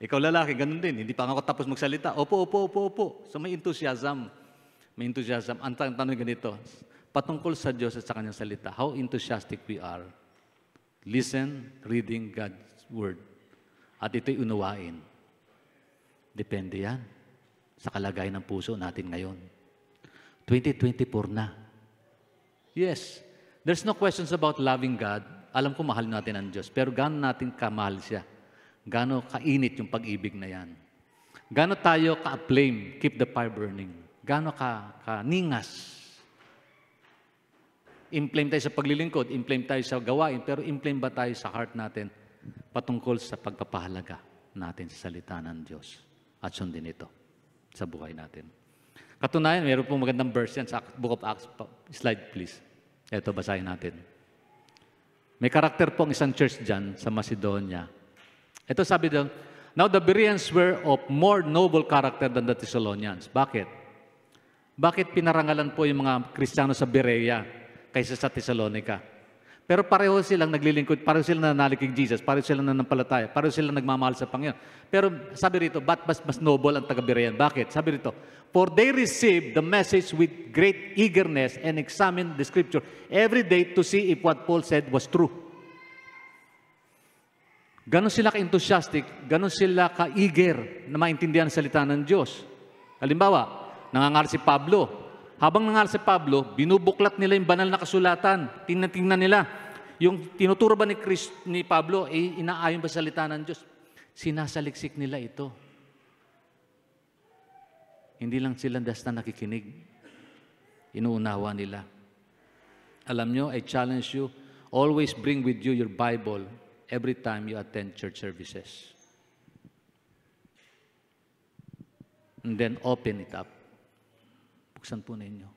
Ikaw lalaki, gano'n din. Hindi pa ako tapos magsalita. Opo, opo, opo, opo. So may enthusiasm. May enthusiasm. Ang tanong ganito, patungkol sa Diyos at sa Kanyang salita, how enthusiastic we are. Listen, reading God's Word. At ito'y unawain. Depende yan sa kalagayan ng puso natin ngayon. 2024 na. Yes, there's no questions about loving God. Alam ko mahal natin ang Diyos, pero gaano natin kamahal siya? Gaano kainit yung pag-ibig na yan? Gaano tayo ka-flame, keep the fire burning? Gaano ka-ningas? Inflame tayo sa paglilingkod, inflame tayo sa gawain, pero inflame ba tayo sa heart natin patungkol sa pagpapahalaga natin sa salita ng Diyos? At sundin ito sa buhay natin. Katunayan, mayroon pong magandang verse yan sa Book of Acts. Slide please. Ito, basahin natin. May karakter po ang isang church dyan sa Macedonia. Ito sabi doon, now the Bereans were of more noble character than the Thessalonians. Bakit? Bakit pinarangalan po yung mga Kristiyano sa Berea kaysa sa Thessalonica? Pero pareho silang naglilingkod, pareho silang nananalig kay Jesus, pareho silang nanampalataya, pareho silang nagmamahal sa Panginoon. Pero sabi rito, ba't mas noble ang taga-Berean? Bakit? Sabi rito, for they received the message with great eagerness and examined the Scripture every day to see if what Paul said was true. Ganon sila ka-enthusiastic, ganon sila ka-eager na maintindihan ang salita ng Diyos. Halimbawa, nangangaral si Pablo. Habang nangaral si Pablo, binubuklat nila yung banal na kasulatan. Tingnan nila. Yung tinuturo ba ni Pablo, inaayon ba sa salita ng Diyos? Sinasaliksik nila ito. Hindi lang sila basta nakikinig. Inuunawa nila. Alam nyo, I challenge you, always bring with you your Bible every time you attend church services. And then open it up. Buksan po ninyo.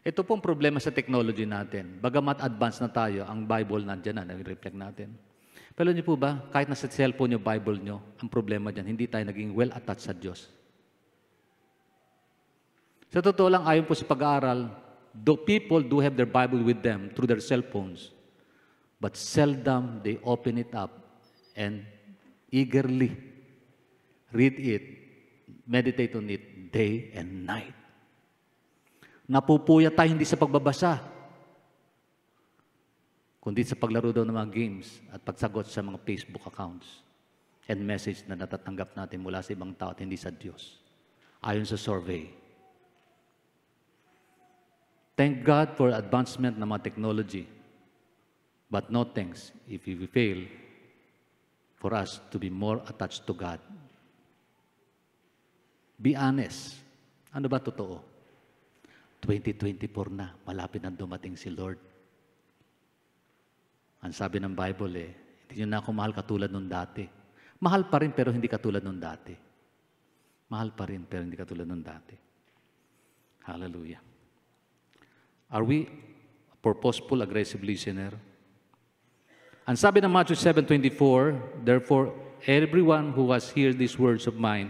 Ito pong problema sa technology natin. Bagamat advanced na tayo, ang Bible nandiyan na, nag-reflect natin. Pero niyo po ba, kahit nasa cellphone yung Bible nyo, ang problema dyan, hindi tayo naging well-attached sa Diyos. Sa totoo lang, ayon po sa pag-aaral, the people do have their Bible with them through their cell phones, but seldom they open it up and eagerly read it, meditate on it day and night. Napupuya tayo hindi sa pagbabasa, kundi sa paglaro daw ng mga games at pagsagot sa mga Facebook accounts and message na natatanggap natin mula sa ibang tao at hindi sa Diyos. Ayon sa survey. Thank God for advancement ng mga technology, but no thanks if we fail for us to be more attached to God. Be honest. Ano ba totoo? 2024 na, malapit na dumating si Lord. Ang sabi ng Bible hindi nyo na ako mahal katulad nung dati. Mahal pa rin pero hindi katulad nung dati. Mahal pa rin pero hindi katulad nung dati. Hallelujah. Are we a purposeful, aggressive listener? Ang sabi ng Matthew 7:24, therefore, everyone who has heard these words of mine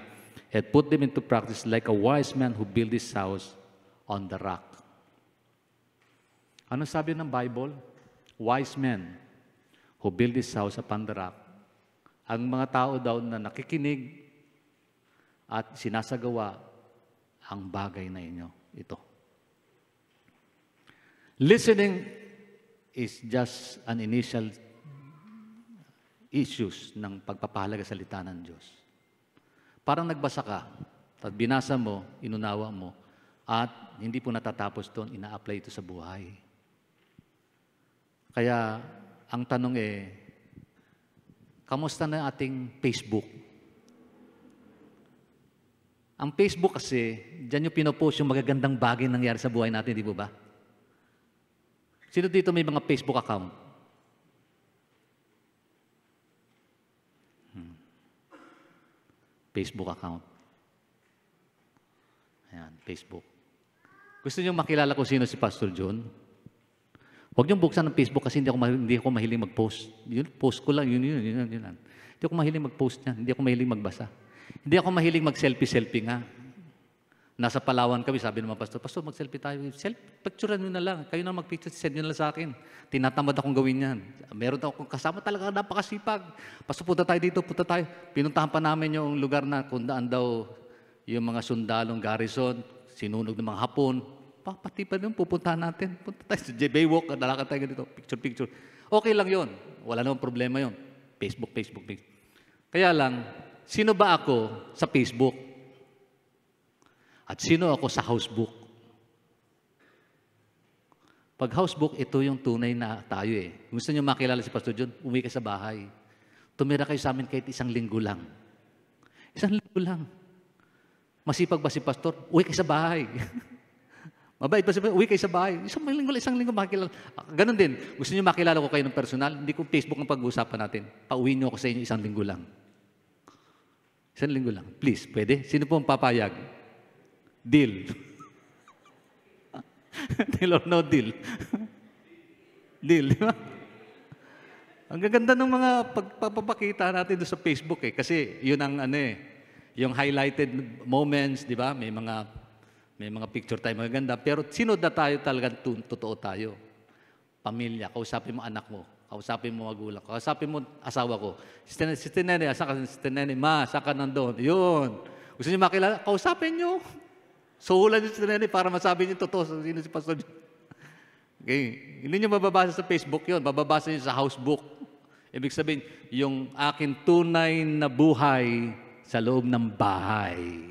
and put them into practice like a wise man who built his house on the rock. Ano sabi ng Bible? Wise men who build his house upon the rock. Ang mga tao daw na nakikinig at sinasagawa ang bagay na inyo. Ito. Listening is just an initial issues ng pagpapahalaga sa salita ng Diyos. Parang nagbasa ka, at binasa mo, inunawa mo, at hindi po natatapos doon, ina-apply ito sa buhay. Kaya, ang tanong kamusta na ating Facebook? Ang Facebook kasi, dyan yung pinopost yung magagandang bagay nangyari sa buhay natin, di ba? Sino dito may mga Facebook account? Facebook account. Ayan, Facebook. Gusto niyo makilala kung sino si Pastor John? Huwag niyong buksan ng Facebook kasi hindi ako mahilig mag-post. Yun, post ko lang, yun. Hindi ako mahilig mag-post niyan. Hindi ako mahilig magbasa. Hindi ako mahilig mag-selfie nga. Nasa Palawan kami, sabi naman Pastor, mag-selfie tayo. Picturean nyo na lang. Kayo na mag-picture, send nyo na lang sa akin. Tinatamad akong gawin yan. Meron akong kasama talaga, napakasipag. Pastor, punta tayo dito, punta tayo. Pinuntahan pa namin yung lugar na kung daan daw yung mga sundalong garrison, sinunog ng mga Hapon. Pati pa rin, pupuntahan natin. Punta tayo sa Baywalk, nalakad tayo dito, picture. Okay lang yon. Wala namang problema yon. Facebook. Kaya lang, sino ba ako sa Facebook? At sino ako sa housebook? Pag housebook, ito yung tunay na tayo eh. Gusto niyo makilala si Pastor John? Umuwi ka sa bahay. Tumira kayo sa amin kahit 1 linggo lang. 1 linggo lang. Masipag ba si Pastor? Uwi kayo sa bahay. Mabait ba si Pastor? Uwi kayo sa bahay. 1 linggo makikilala. Ganon din. Gusto niyo makilala ko kayo ng personal? Hindi ko Facebook ang pag-uusapan natin. Pauwi niyo ako sa inyo 1 linggo lang. 1 linggo lang. Please, pwede? Sino po ang papayag? Deal. Deal or no deal? Deal, di ba? Ang gaganda ng mga pagpapakita natin doon sa Facebook eh. Kasi yun ang yung highlighted moments, di ba? May mga picture tayo magaganda. Pero sino na tayo talagang totoo tayo? Pamilya, kausapin mo anak mo, kausapin mo magulang, kausapin mo asawa ko. Si Tinene, ma, saka nandun. Yun. Gusto niyo makilala? Kausapin niyo. Suhulan niyo si Tinene para masabi niyo totoo sino si Pastor John. Okay. Hindi niyo mababasa sa Facebook yun. Mababasa niyo sa housebook. Ibig sabihin, yung akin tunay na buhay sa loob ng bahay.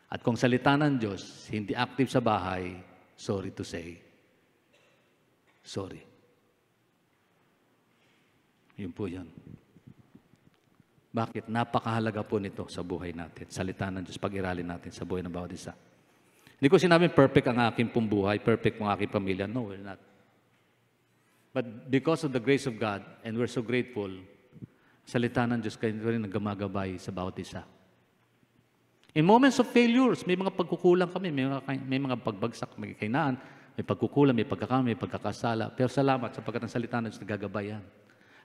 At kung salita ng Diyos, hindi active sa bahay, sorry to say, sorry. Yun po yun. Bakit? Napakahalaga po nito sa buhay natin. Salita ng Diyos, pag-iralin natin sa buhay ng bawat isa. Hindi ko sinabing perfect ang aking pong buhay, perfect ang aking pamilya. No, we're not. But because of the grace of God, and we're so grateful, salita ng Diyos kayo rin naggamagabay sa bawat isa. In moments of failures, may mga pagkukulang kami, may mga pagbagsak, may kainaan, may pagkukulang, may pagkakamali, may pagkakasala. Pero salamat sapagkat ang salita ng Diyos nagagabay yan.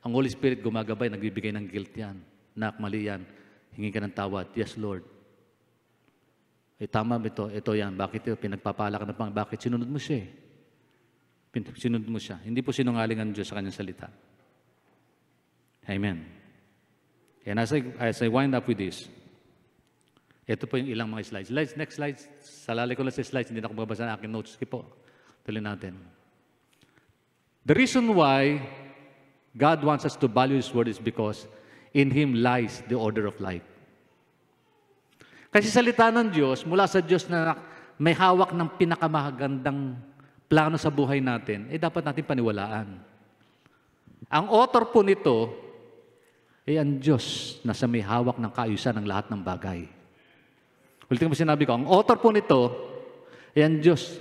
Ang Holy Spirit gumagabay, nagbibigay ng guilt yan. Nak, mali yan. Hingi ka ng tawad. Yes, Lord. Tama ba ito? Ito yan. Bakit ito? Pinagpapala ka na pang. Bakit? Sinunod mo siya eh. Sinunod mo siya. Hindi po sinungaling ang Diyos sa kanyang salita. Amen. And as I wind up with this, ito po yung ilang mga slides. Next slides. Salalay ko lang sa slides. Hindi na ako magbabasa ng aking notes. Sige po. Tuloy natin. The reason why God wants us to value His Word is because in Him lies the order of life. Kasi salita ng Diyos, mula sa Diyos na may hawak ng pinakamagandang plano sa buhay natin, dapat natin paniwalaan. Ang author po nito, ang Diyos na sa may hawak ng kaayusan ng lahat ng bagay. Ulitin mo sinabi ko, ang author po nito, ang Diyos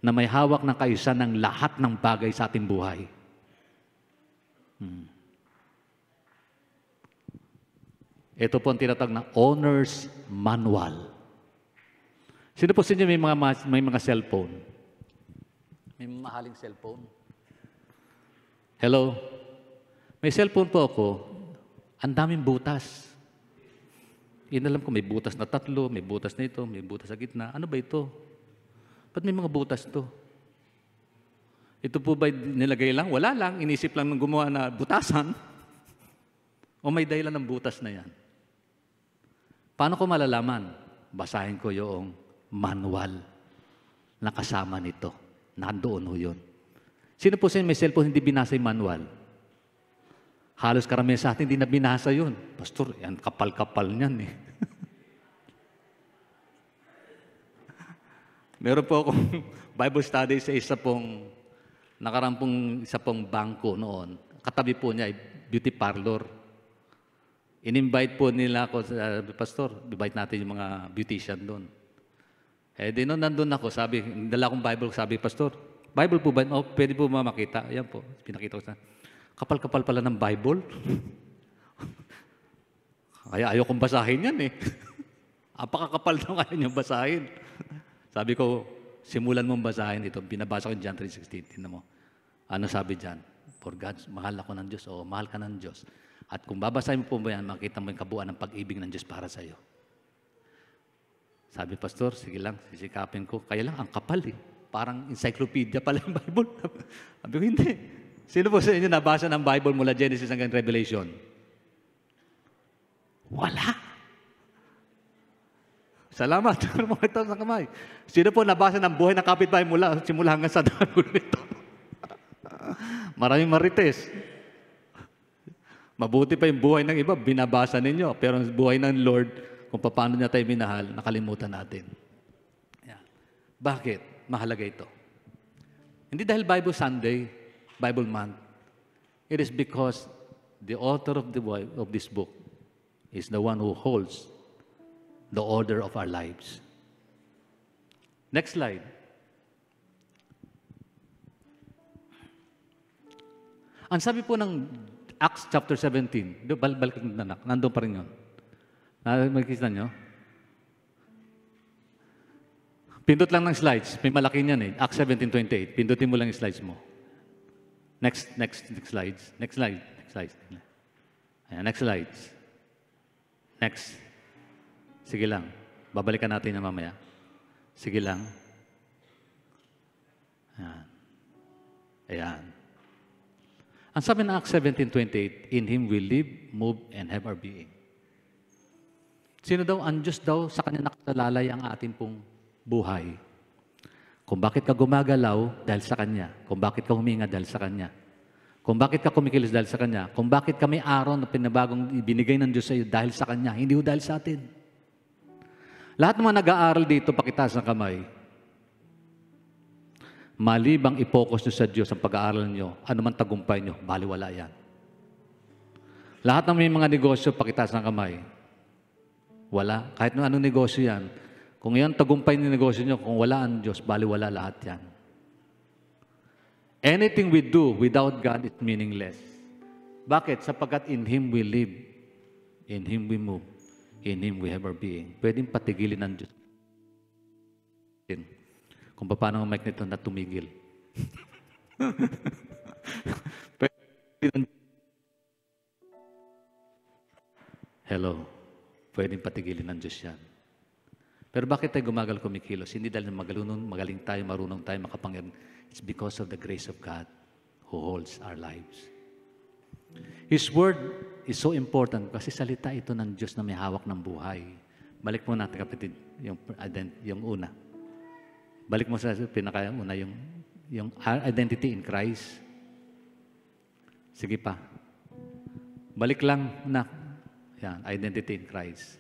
na may hawak ng kaayusan ng lahat ng bagay sa ating buhay. Ito po ang tinatawag na owner's manual. Sino po sa inyo may mga cellphone? May mahaling cellphone? Hello? May cellphone po ako. Ang daming butas. Alam ko, may butas na 3, may butas na ito, may butas sa gitna. Ano ba ito? Ba't may mga butas to? Ito po ba nilagay lang? Wala lang. Inisip lang ng gumawa na butasan. O may dahilan ng butas na yan? Paano ko malalaman? Basahin ko yung manual na kasama nito. Nandoon ho yun. Sino po sa inyo may cellphone hindi binasa yung manual? Halos karamihan sa atin hindi na binasa yun. Pastor, yan kapal-kapal niyan eh. Meron po akong Bible study sa isa pong bangko noon. Katabi po niya ay beauty parlor. In-invite po nila ako, Pastor, invite natin yung mga beautician doon. Noon nandun ako, sabi, dala akong Bible, sabi, Pastor, Bible po ba? Oh, pwede po makita. Ayan po, pinakita ko sa kapal-kapal pala ng Bible. Kaya ayaw kong basahin yan eh. Apakakapal daw kaya niyong basahin. Sabi ko, simulan mong basahin ito. Binabasa ko yung John 3:16. Tingnan mo. Ano sabi dyan? For God, mahal ako ng Diyos. O, mahal ka ng Diyos. At kung babasahin mo po ba yan, makita mo yung kabuuan ng pag-ibig ng Diyos para sa iyo. Sabi, Pastor, sige lang, sisikapin ko. Kaya lang, ang kapal eh. Parang encyclopedia pala yung Bible. Sabi ko, hindi. Sino po sa inyo nabasa ng Bible mula Genesis hanggang Revelation? Wala. Salamat. Ito sa kamay. Sino po nabasa ng buhay ng kapitbahay mula simula hanggang sa dulo nito? Maraming marites. Mabuti pa yung buhay ng iba, binabasa ninyo. Pero ang buhay ng Lord, kung paano niya tayo minahal, nakalimutan natin. Yeah. Bakit? Mahalaga ito. Hindi dahil Bible Sunday, Bible month. It is because the author of this book is the one who holds the order of our lives. Next slide. Ang sabi po ng Acts chapter 17, balik na anak, nandun pa rin yun. Magkikita nyo? Pindot lang ng slides. May malaki niyan eh. Acts 17:28. Pindutin mo lang yung slides mo. Next slides. Next slide. Ayan, next slides. Next. Sige lang. Babalikan natin na mamaya. Sige lang. Ayan. Ayan. Ang sabi ng Acts 17:28, in Him we live, move, and have our being. Sino daw? Ang Diyos daw, sa Kanya nakasalalay ang ating pong buhay. Kung bakit ka gumagalaw, dahil sa Kanya. Kung bakit ka huminga, dahil sa Kanya. Kung bakit ka kumikilos, dahil sa Kanya. Kung bakit ka may araw na pinabagong ibinigay ng Diyos sa iyo, dahil sa Kanya. Hindi ho dahil sa atin. Lahat ng mga nag-aaral dito, pakitaas ng kamay. Malibang i-focus nyo sa Diyos ang pag-aaral nyo, ano man tagumpay nyo, baliwala yan. Lahat ng may mga negosyo, pakitaas ng kamay. Wala. Kahit anong negosyo yan. Kung yan tagumpay ng negosyo nyo, kung wala ang Diyos, baliwala lahat yan. Anything we do without God is meaningless. Bakit? Sapagkat in Him we live, in Him we move, in Him we have our being. Pwedeng patigilin ng Diyos. Kung paano ang mic nito na tumigil. Hello. Pwedeng patigilin ng Diyos yan. Pero bakit tayo gumagal kumikilos? Hindi dahil magaling tayo, marunong tayo, makapangyarihan. It's because of the grace of God who holds our lives. His word is so important kasi salita ito ng Diyos na may hawak ng buhay. Balik mo natin kapatid, yung una. Balik mo sa pinakauna, yung identity in Christ. Sige pa. Balik lang na. Yan, identity in Christ.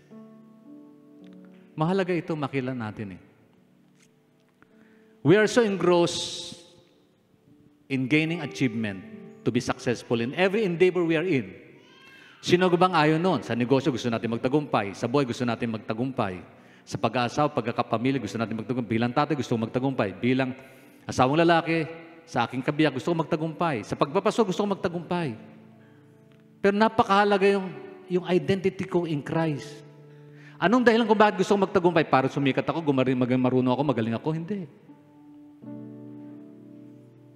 Mahalaga ito, makilala natin eh. We are so engrossed in gaining achievement to be successful in every endeavor we are in. Sino bang ayaw nun? Sa negosyo gusto natin magtagumpay. Sa buhay gusto natin magtagumpay. Sa pag-aasawa, pagkakapamilya, gusto natin magtagumpay. Bilang tatay, gusto ko magtagumpay. Bilang asawang lalaki, sa aking kabiyak, gusto ko magtagumpay. Sa pagpapaso, gusto ko magtagumpay. Pero napakahalaga yung identity ko in Christ. Anong dahilan kung bakit gusto ko magtagumpay? Para sumikat ako, marunong ako, magaling ako? Hindi.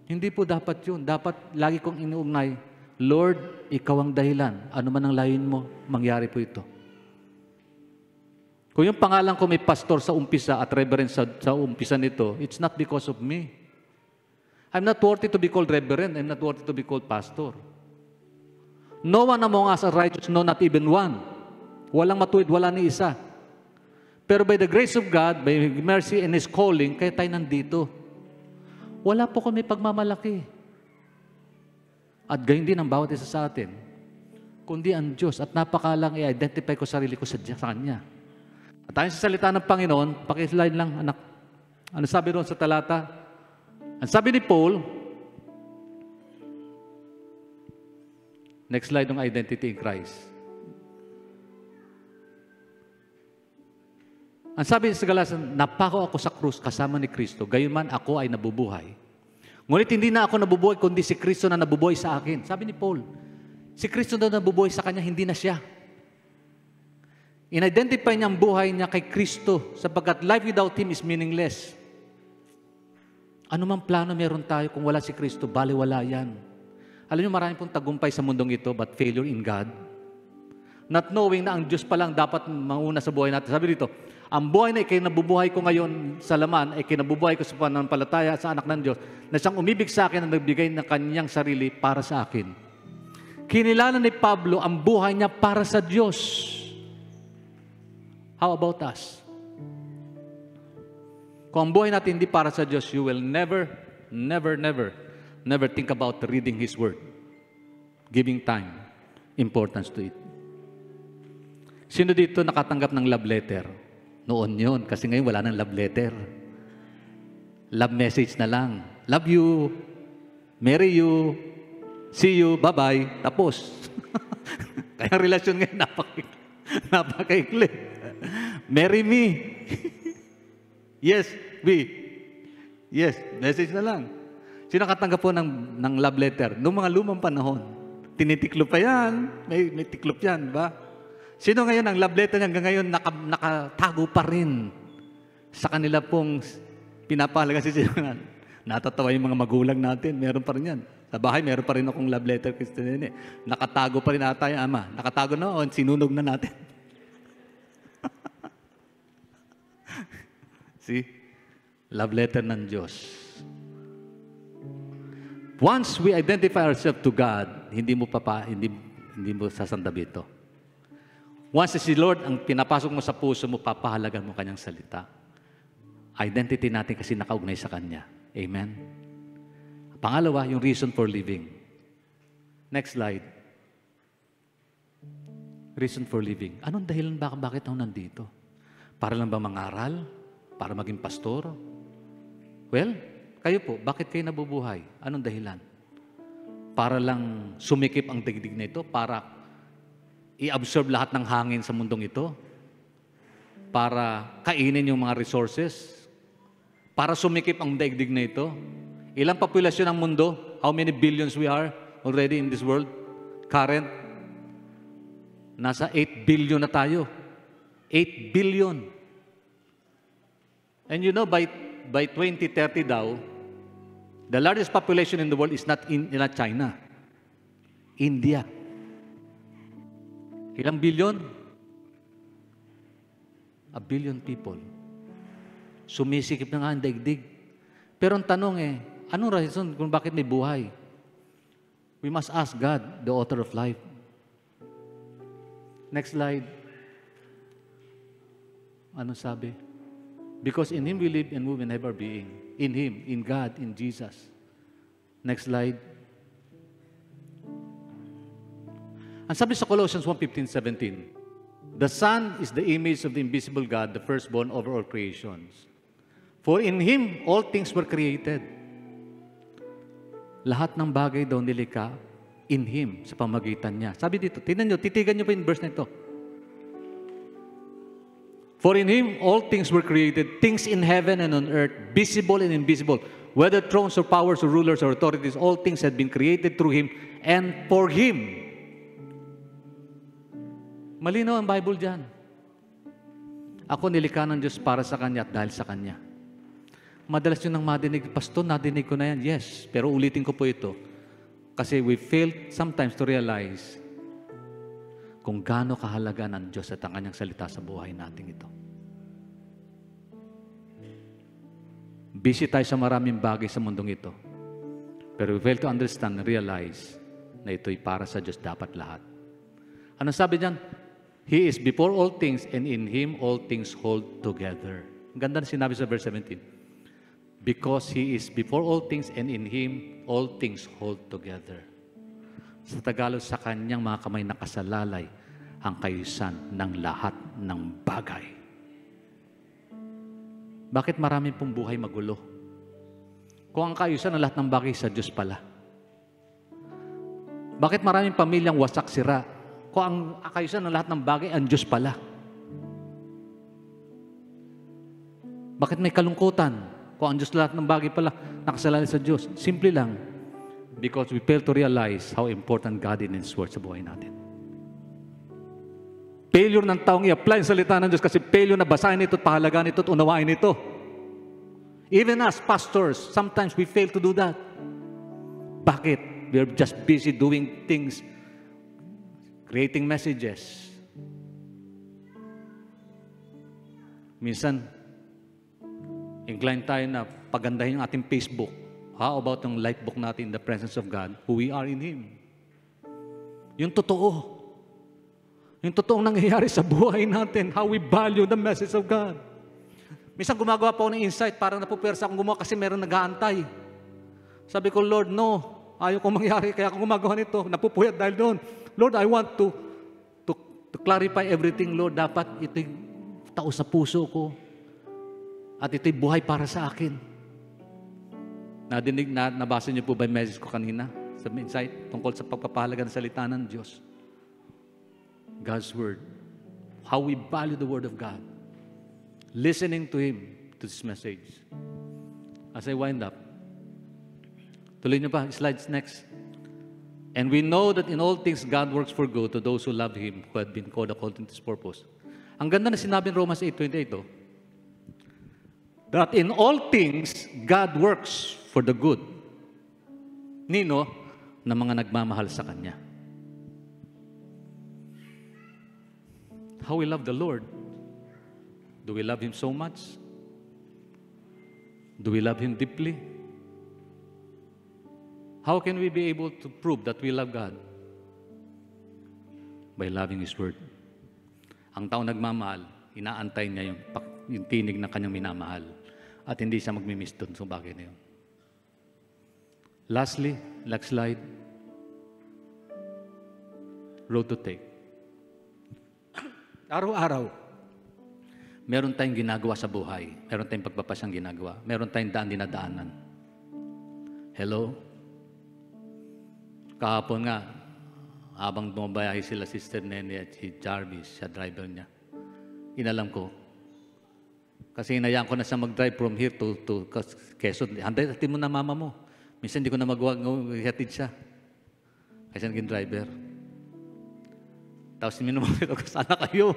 Hindi po dapat yun. Dapat lagi kong inuugnay, Lord, Ikaw ang dahilan. Ano man ang layon mo, mangyari po ito. Kung yung pangalan ko may pastor sa umpisa at reverend sa umpisa nito, it's not because of me. I'm not worthy to be called reverend. I'm not worthy to be called pastor. No one among us are righteous, no, not even one. Walang matuwid, wala ni isa. Pero by the grace of God, by mercy and His calling, kaya tayo nandito. Wala po kami pagmamalaki. At gayon din ang bawat isa sa atin. Kundi ang Diyos. At napakalang i-identify ko sarili ko sa Kanya. At tayo sa salita ng Panginoon, pakislide lang, anak. Ano sabi doon sa talata? Ang sabi ni Paul, next slide ng identity in Christ. Ang sabi sa Galatians, napako ako sa krus kasama ni Kristo, gayon man ako ay nabubuhay. Ngunit hindi na ako nabubuhay, kundi si Kristo na nabubuhay sa akin. Sabi ni Paul, si Kristo na nabubuhay sa kanya, hindi na siya. In-identify niya ang buhay niya kay Kristo sapagkat life without Him is meaningless. Ano mang plano meron tayo kung wala si Kristo, baliwala yan. Alam niyo, marami pong tagumpay sa mundong ito, but failure in God. Not knowing na ang Diyos pa lang dapat mauna sa buhay natin. Sabi dito, ang buhay na ikinabubuhay ko ngayon sa laman, ay kinabubuhay ko sa pananampalataya sa anak ng Diyos, na siyang umibig sa akin at nagbigay ng kanyang sarili para sa akin. Kinilala ni Pablo ang buhay niya para sa Diyos. How about us? Kung ang buhay natin hindi para sa Diyos, you will never think about reading His Word. Giving time, importance to it. Sino dito nakatanggap ng love letter? Noon yun, kasi ngayon wala nang love letter. Love message na lang. Love you, marry you, see you, bye-bye, tapos. Kaya relasyon ngayon napakaikli. Marry me. Yes, we. Yes, message na lang. Sino nakatanggap po ng love letter? Noong mga lumang panahon, tinitiklop pa yan. May tiklop yan, ba? Sino ngayon ang love letter hanggang ngayon nakatago pa rin sa kanila pong pinapahalaga si Sino? Natatawa yung mga magulang natin, meron pa rin yan. Sa bahay, meron pa rin akong love letter kay Sino. Nakatago pa rin ata yung ama. Nakatago na, o sinunog na natin. See? Love letter ng Diyos. Once we identify ourselves to God, hindi mo sasandabi ito. Once si Lord ang pinapasok mo sa puso mo, papahalagan mo kanyang salita. Identity natin kasi nakaugnay sa Kanya. Amen? Pangalawa, yung reason for living. Next slide. Reason for living. Anong dahilan bakit ako nandito? Para lang ba mangaral? Para maging pastor? Well, kayo po, bakit kayo nabubuhay? Anong dahilan? Para lang sumikip ang digdig na ito? Para i-absorb lahat ng hangin sa mundong ito? Para kainin yung mga resources? Para sumikip ang digdig na ito? Ilang populasyon ng mundo? How many billions we are already in this world? Current? Nasa 8 billion na tayo. 8 billion. And you know, by 2030 daw, the largest population in the world is not China. India. Ilang billion? 1 billion people. Sumisikip na nga ang daigdig. Pero ang tanong anong reason kung bakit may buhay? We must ask God, the author of life. Next slide. Ano sabi? Because in Him we live and move and have our being. In Him, in God, in Jesus. Next slide. Ang sabi sa Colossians 1:15-17, the Son is the image of the invisible God, the firstborn over all creations. For in Him all things were created. Lahat ng bagay daw nilikha in Him, sa pamagitan niya. Sabi dito, tingnan nyo, titigan nyo pa yung verse na ito. For in Him all things were created, things in heaven and on earth, visible and invisible, whether thrones or powers or rulers or authorities, all things had been created through Him and for Him. Malinaw ang Bible dyan. Ako nilikha ng Diyos para sa Kanya at dahil sa Kanya. Madalas yun ang madinig, Pastor, nadinig ko na yan. Yes, pero ulitin ko po ito. Kasi we fail sometimes to realize kung gaano kahalaga ng Diyos at ang Kanyang salita sa buhay natin ito. Busy tayo sa maraming bagay sa mundong ito. Pero we fail to understand and realize na ito'y para sa Diyos dapat lahat. Ano sabi diyan? He is before all things and in Him all things hold together. Ang ganda na sinabi sa verse 17. Because He is before all things and in Him all things hold together. Sa Tagalog, sa Kanyang mga kamay nakasalalay ang kayusan ng lahat ng bagay. Bakit marami pong buhay magulo? Kung ang kayusan ng lahat ng bagay sa Diyos pala. Bakit maraming pamilyang wasak sira? Kung ang kayusan ng lahat ng bagay ang Diyos pala. Bakit may kalungkutan? Kung ang Diyos lahat ng bagay pala nakasalalay sa Diyos. Simple lang. Because we fail to realize how important God is in His Word sa buhay natin. Failure ng taong i-apply ang salita ng Diyos kasi failure na basahin ito at pahalagaan ito at unawain ito. Even as pastors, sometimes we fail to do that. Bakit? We're just busy doing things, creating messages. Minsan, inclined tayo na pagandahin yung ating Facebook. How about yung life book natin in the presence of God, who we are in Him? Yung totoo. Yung totoong nangyayari sa buhay natin, how we value the message of God. Minsan gumagawa pa ako ng insight, parang napupwersa akong gumawa kasi meron nag-aantay. Sabi ko, Lord, no, ayaw kong mangyari, kaya ako gumagawa nito. Napupuyat dahil doon. Lord, I want to clarify everything, Lord. Dapat ito'y tao sa puso ko. At ito'y buhay para sa akin. Nabasa niyo po ba yung message ko kanina? Sa insight tungkol sa pagpapahalaga ng salita ng Diyos. God's Word. How we value the Word of God. Listening to Him, to this message. As I wind up, tuloy niyo pa, slides next. And we know that in all things God works for good to those who love Him, who have been called according to His purpose. Ang ganda na sinabi in Romans 8:28, that in all things God works for the good. Nino, na mga nagmamahal sa Kanya. How we love the Lord. Do we love Him so much? Do we love Him deeply? How can we be able to prove that we love God? By loving His Word. Ang taong nagmamahal, inaantay niya yung tinig ng kanyang minamahal. At hindi siya magmimiss doon sa bagay na yun. Lastly, next slide. Road to take. Araw-araw, meron tayong ginagawa sa buhay. Meron tayong pagpapasyang ginagawa. Meron tayong daan dinadaanan. Hello? Kahapon nga, habang bumabayahe sila, Sister Nene at si Jarvis, siya driver niya. Inalam ko. Kasi inayaan ko na siya mag-drive from here to Quezon. Hatid mo na mama mo. Minsan hindi ko na magawa, hatid siya. Kasi naging driver. Tapos minumamit ako, sana kayo.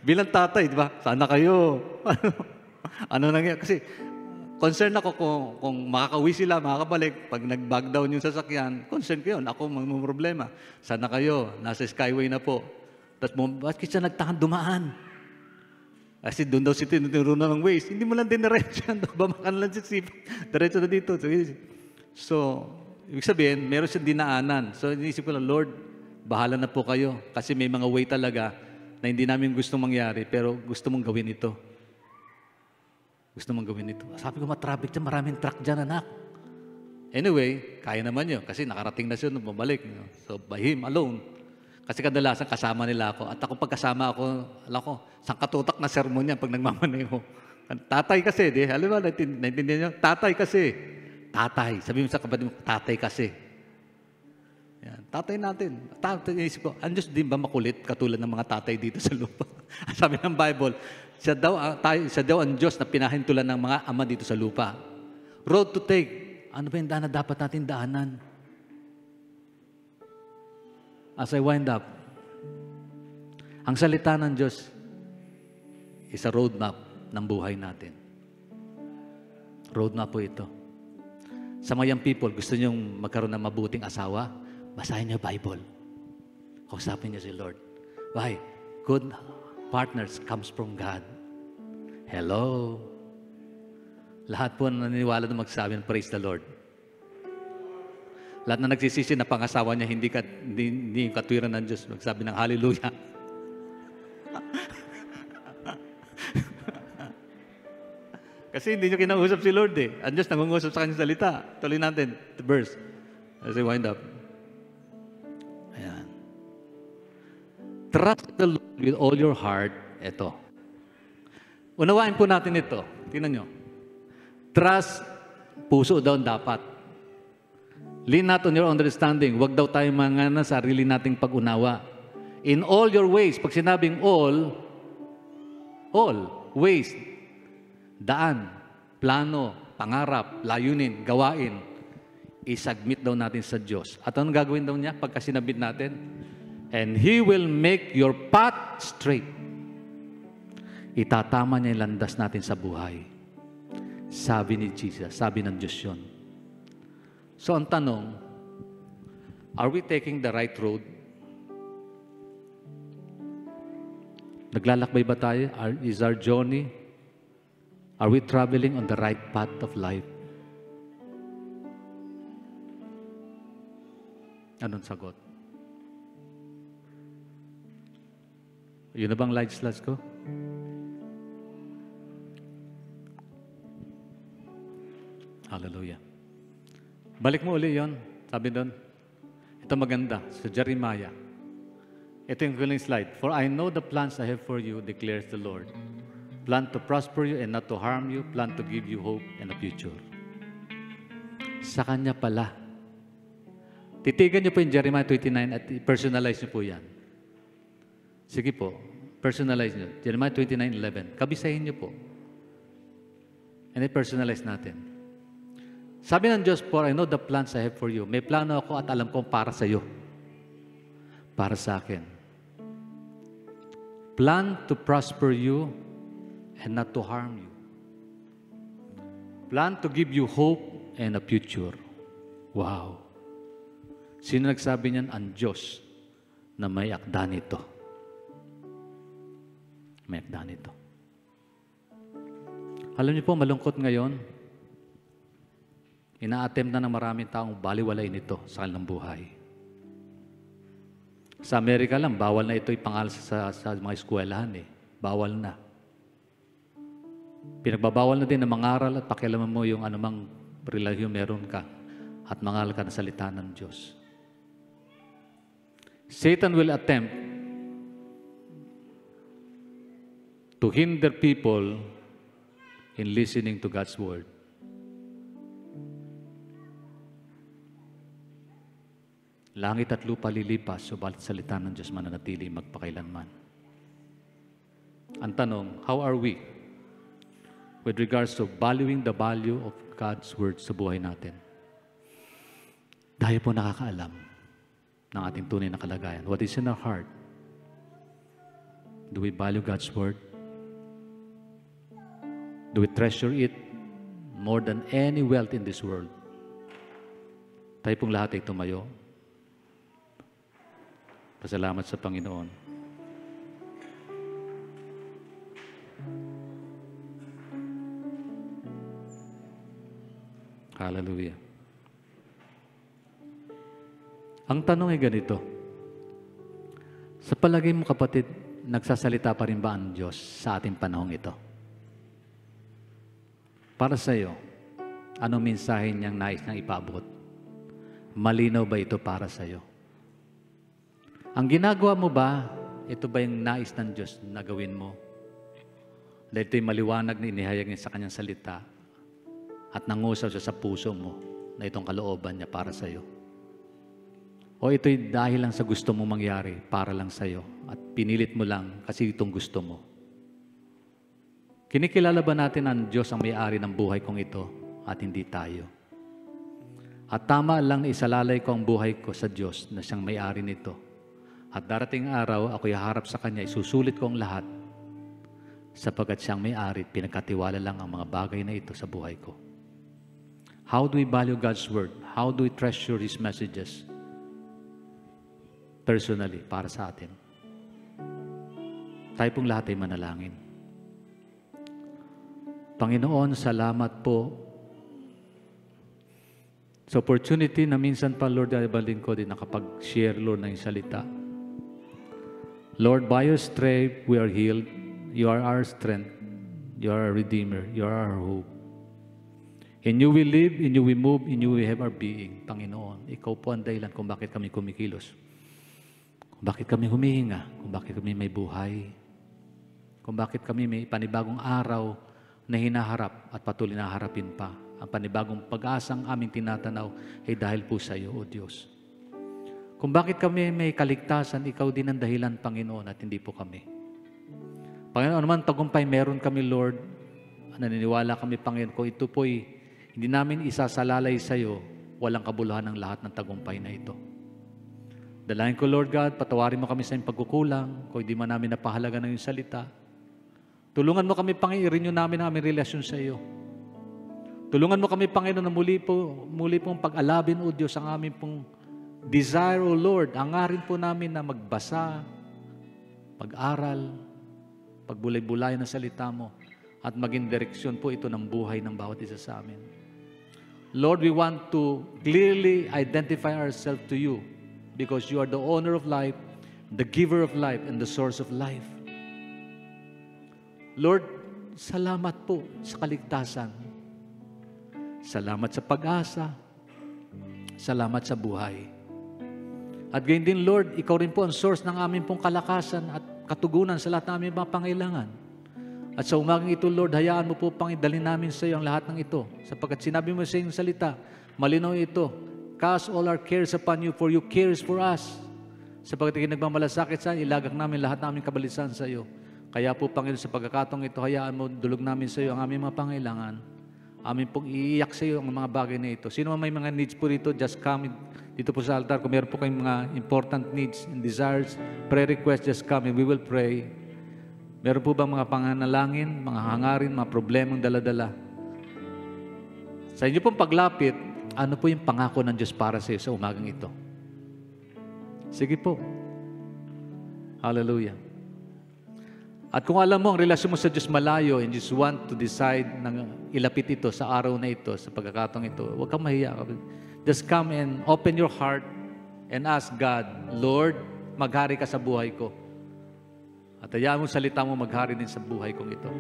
Bilang tatay, di ba? Sana kayo. Ano nangyari? Kasi concern ako kung makakauwi sila, makakabalik. Pag nag-bag down yung sasakyan, concern ko yun. Ako may problema. Sana kayo, nasa Skyway na po. Tapos bakit siya nagtahan dumaan? Kasi doon daw si tinuturo na ng ways. Hindi mo lang diniretso yan. Bamakan lang si Sip. Diretso na dito. So, ibig sabihin, meron siyang dinaanan. So, inisip ko lang, Lord, bahala na po kayo. Kasi may mga way talaga na hindi namin gusto mangyari, pero gusto mong gawin ito. Gusto mong gawin ito. Sabi ko, matraffic dyan, maraming truck dyan, anak. Anyway, kaya naman yun. Kasi nakarating na siya nung bumalik. So, by him alone. Kasi kadalasan kasama nila ako. At ako pagkasama ako, alam ko, sangkatutak na sermon niya pag nagmamaneho. Tatay kasi, di? Alam mo, naintindihan niyo? Tatay kasi. Tatay. Sabi mo sa kapatid mo, tatay kasi. Yan. Tatay natin. Isip ko, ang Diyos din ba makulit katulad ng mga tatay dito sa lupa? Sabi ng Bible, siya daw ang Diyos na pinahintulan ng mga ama dito sa lupa. Road to take. Ano ba yung daan na dapat natin daanan? As I wind up, ang salita ng Diyos is a roadmap ng buhay natin. Roadmap po ito. Sa mga young people, gusto niyong magkaroon ng mabuting asawa? Basahin niyo Bible. Kausapin niyo si Lord. Why? Good partners comes from God. Hello? Lahat po naniniwala na magsabi ng praise the Lord. Lahat na nagsisisi na pangasawa niya, hindi yung katwiran ng Diyos. Magsabi ng hallelujah. Kasi hindi niyo kinausap si Lord eh. Ang Diyos nangungusap sa kanyang salita. Tuloy natin, the verse. As I wind up. Ayan. Trust the Lord with all your heart. Ito. Unawain po natin ito. Tingnan nyo. Trust, puso daw dapat. Lean not on your understanding. Huwag daw tayo mga sarili nating pag-unawa. In all your ways, pag sinabing all, ways, daan, plano, pangarap, layunin, gawain, isubmit daw natin sa Diyos. At anong gagawin daw niya pagka sinabit natin? and He will make your path straight. Itatama niya yung landas natin sa buhay. Sabi ni Jesus, sabi ng Diyos yun. So ang tanong, are we taking the right road? Naglalakbay ba tayo? Is our journey? Are we traveling on the right path of life? Anong sagot? Yun na bang live slides ko? Hallelujah. Balik mo uli yon. Sabi doon, ito maganda, sa Jeremiah. Ito yung huling slide. For I know the plans I have for you, declares the Lord. Plan to prosper you and not to harm you. Plan to give you hope and a future. Sa Kanya pala. Titigan niyo po yung Jeremiah 29 at personalize niyo po yan. Sige po, personalize niyo. Jeremiah 29:11. Kabisahin niyo po. And i-personalize natin. Sabi ng Diyos, for I know the plans I have for you. May plano ako at alam kong para sa iyo. Para sa akin. Plan to prosper you and not to harm you. Plan to give you hope and a future. Wow. Sino nagsabi niyan? Ang Diyos na may akda nito. May akda nito. Alam niyo po, malungkot ngayon. Ina-attempt na ng maraming taong baliwalay nito sa kanilang buhay. Sa Amerika lang, bawal na ito ipangaral sa mga eskwelahan eh. Bawal na. Pinagbabawal na din na mangaral at pakialaman mo yung anumang relihiyon meron ka at mangaral ka ng salita ng Diyos. Satan will attempt to hinder people in listening to God's word. Langit at lupa lilipas, subalit salita ng Diyos mananatili magpakailanman. Ang tanong, how are we with regards to valuing the value of God's word sa buhay natin? Tayo po nakakaalam ng ating tunay na kalagayan. What is in our heart? Do we value God's word? Do we treasure it more than any wealth in this world? Tayo pong lahat ay tumayo. Pasalamat sa Panginoon. Hallelujah. Ang tanong ay ganito. Sa palagay mo kapatid, nagsasalita pa rin ba ang Diyos sa ating panahong ito? Para sa iyo, anong mensahe niyang nais niyang ipaabot? Malinaw ba ito para sa iyo? Ang ginagawa mo ba, ito ba yung nais ng Diyos na gawin mo? Dahil ito'y maliwanag na inihayag niya sa kanyang salita at nangusaw siya sa puso mo na itong kalooban niya para sa iyo. O ito'y dahil lang sa gusto mo mangyari para lang sa iyo at pinilit mo lang kasi itong gusto mo. Kinikilala ba natin ang Diyos ang may-ari ng buhay kong ito at hindi tayo? At tama lang na isalalay ko ang buhay ko sa Diyos na siyang may-ari nito. At darating araw, ako'y haharap sa Kanya, isusulit ko ang lahat sapagkat siyang may-ari, pinagkatiwala lang ang mga bagay na ito sa buhay ko. How do we value God's Word? How do we treasure His messages? Personally, para sa atin. Tayo pong lahat ay manalangin. Panginoon, salamat po sa opportunity na minsan pa, Lord, ay balin ko din nakapag-share, Lord, ng salita. Lord, by your strength, we are healed. You are our strength. You are our Redeemer. You are our hope. In you we live, in you we move, in you we have our being. Panginoon, Ikaw po ang dahilan kung bakit kami kumikilos. Kung bakit kami humihinga. Kung bakit kami may buhay. Kung bakit kami may panibagong araw na hinaharap at patuloy na harapin pa. Ang panibagong pag-asang aming tinatanaw ay dahil po sa iyo, O Diyos. Kung bakit kami may kaligtasan, Ikaw din ang dahilan, Panginoon, at hindi po kami. Panginoon naman, tagumpay meron kami, Lord. Naniniwala kami, Panginoon, kung ito po'y hindi namin isasalalay sa iyo, walang kabuluhan ng lahat ng tagumpay na ito. Dalangin ko, Lord God, patawarin mo kami sa iyong pagkukulang, kung hindi man namin napahalaga ng iyong salita. Tulungan mo kami, Panginoon, i-renew namin ang aming relasyon sa iyo. Tulungan mo kami, Panginoon, na muli pong pag-alabin, O Diyos, ang aming pong desire, O Lord. Hangarin po namin na magbasa, pag-aral, pagbulay-bulay ng salita mo, at maging direksyon po ito ng buhay ng bawat isa sa amin. Lord, we want to clearly identify ourselves to you because you are the owner of life, the giver of life, and the source of life. Lord, salamat po sa kaligtasan. Salamat sa pag-asa. Salamat sa buhay. At gayon din, Lord, ikaw rin po ang source ng aming pong kalakasan at katugunan sa lahat ng aming mga pangailangan. At sa umagang ito, Lord, hayaan mo po pangidalhin namin sa iyo ang lahat ng ito. Sapagkat sinabi mo sa iyong salita, malinaw ito, cast all our cares upon you, for you cares for us. Sapagkat ikaw nagmamalasakit sa amin, ilagak namin lahat ng aming kabalisan sa iyo. Kaya po, Panginoon, sa pagkakataong ito, hayaan mo, dulog namin sa iyo ang aming mga pangailangan. Amin pong iiyak sa iyo ang mga bagay na ito. Sino may mga needs po dito, just come dito po sa altar. Kung meron po kayong mga important needs and desires, prayer requests, just come and we will pray. Meron po bang mga panganalangin, mga hangarin, mga problemang dala-dala? Sa inyo pong paglapit, ano po yung pangako ng Diyos para sa iyo sa umagang ito? Sige po. Hallelujah. At kung alam mo, ang relasyon mo sa Diyos malayo and just want to decide na ilapit ito sa araw na ito, sa pagkakataong ito, huwag kang mahiya. Just come and open your heart and ask God, Lord, maghari ka sa buhay ko. At hayaan mo salita mo maghari din sa buhay kong ito.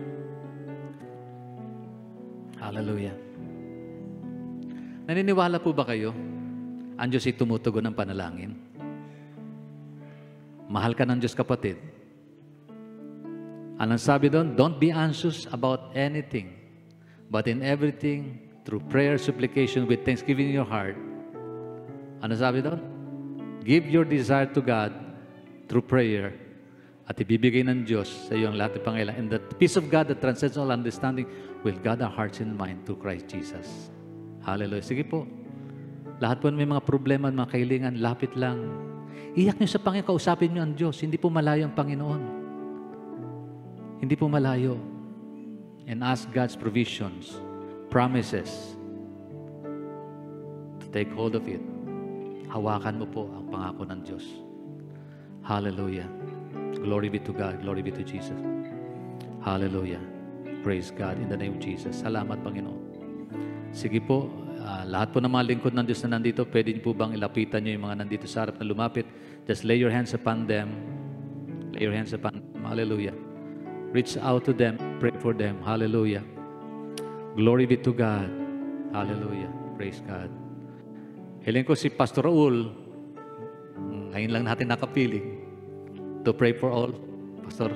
Hallelujah. Naniniwala po ba kayo? Ang Diyos ay tumutugon ng panalangin. Mahal ka ng Diyos, kapatid. Anong sabi doon? Don't be anxious about anything, but in everything, through prayer, supplication, with thanksgiving in your heart. Ano sabi doon? Give your desire to God through prayer, at ibibigay ng Diyos sa iyo ang lahat ng pangailangan. And the peace of God that transcends all understanding will guard our hearts and mind through Christ Jesus. Hallelujah. Sige po. Lahat po may mga problema, mga kahilingan, lapit lang. Iyak niyo sa Panginoon, kausapin niyo ang Diyos. Hindi po malayo ang Panginoon. Hindi po malayo. And ask God's provisions, promises, to take hold of it. Hawakan mo po ang pangako ng Diyos. Hallelujah. Glory be to God. Glory be to Jesus. Hallelujah. Praise God in the name of Jesus. Salamat, Panginoon. Sige po, lahat po ng mga lingkod ng Diyos na nandito, pwede niyo po bang ilapitan niyo yung mga nandito sa harap na lumapit? Just lay your hands upon them. Lay your hands upon them. Hallelujah. Reach out to them. Pray for them. Hallelujah. Glory be to God. Hallelujah. Praise God. Hiling ko si Pastor Raul, ngayon lang natin nakapiling, to pray for all. Pastor,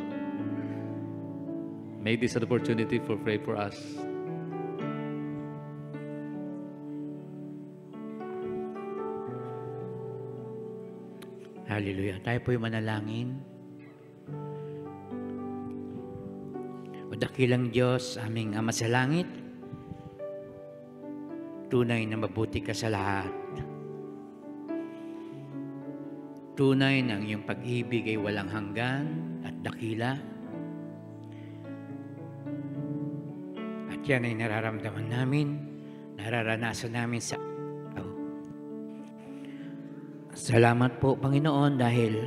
make this an opportunity for pray for us. Hallelujah. Tayo po'y manalangin. O dakilang Diyos, aming Ama sa langit, tunay na mabuti ka sa lahat. Tunay na ang iyong pag-ibig ay walang hanggan at dakila. At yan ay nararamdaman namin, nararanasan namin sa araw. Salamat po, Panginoon, dahil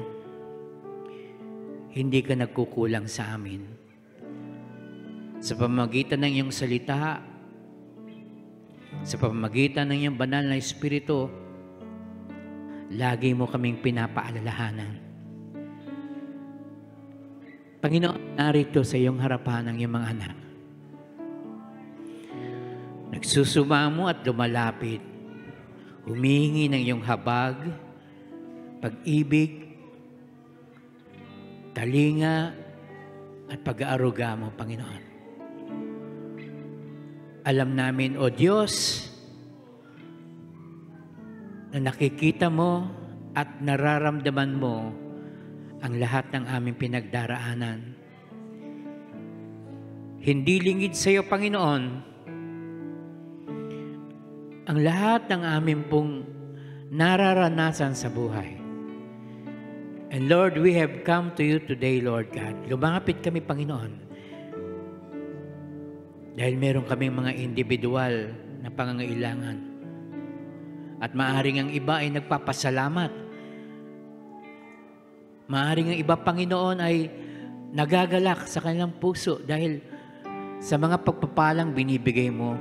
hindi ka nagkukulang sa amin. Sa pamamagitan ng iyong salita, sa pamamagitan ng iyong banal na Espiritu, lagi mo kaming pinapaalalahanan. Panginoon, narito sa iyong harapan ang iyong mga anak. Nagsusumamo at lumalapit, humihingi ng iyong habag, pag-ibig, talinga, at pag-aaruga mo, Panginoon. Alam namin, O Diyos, na nakikita mo at nararamdaman mo ang lahat ng aming pinagdaraanan. Hindi lingid sa iyo, Panginoon, ang lahat ng aming pong nararanasan sa buhay. And Lord, we have come to you today, Lord God. Lumapit kami, Panginoon. Dahil meron kaming mga individual na pangangailangan. At maaaring ang iba ay nagpapasalamat. Maaaring ang iba, Panginoon, ay nagagalak sa kanilang puso dahil sa mga pagpapalang binibigay mo.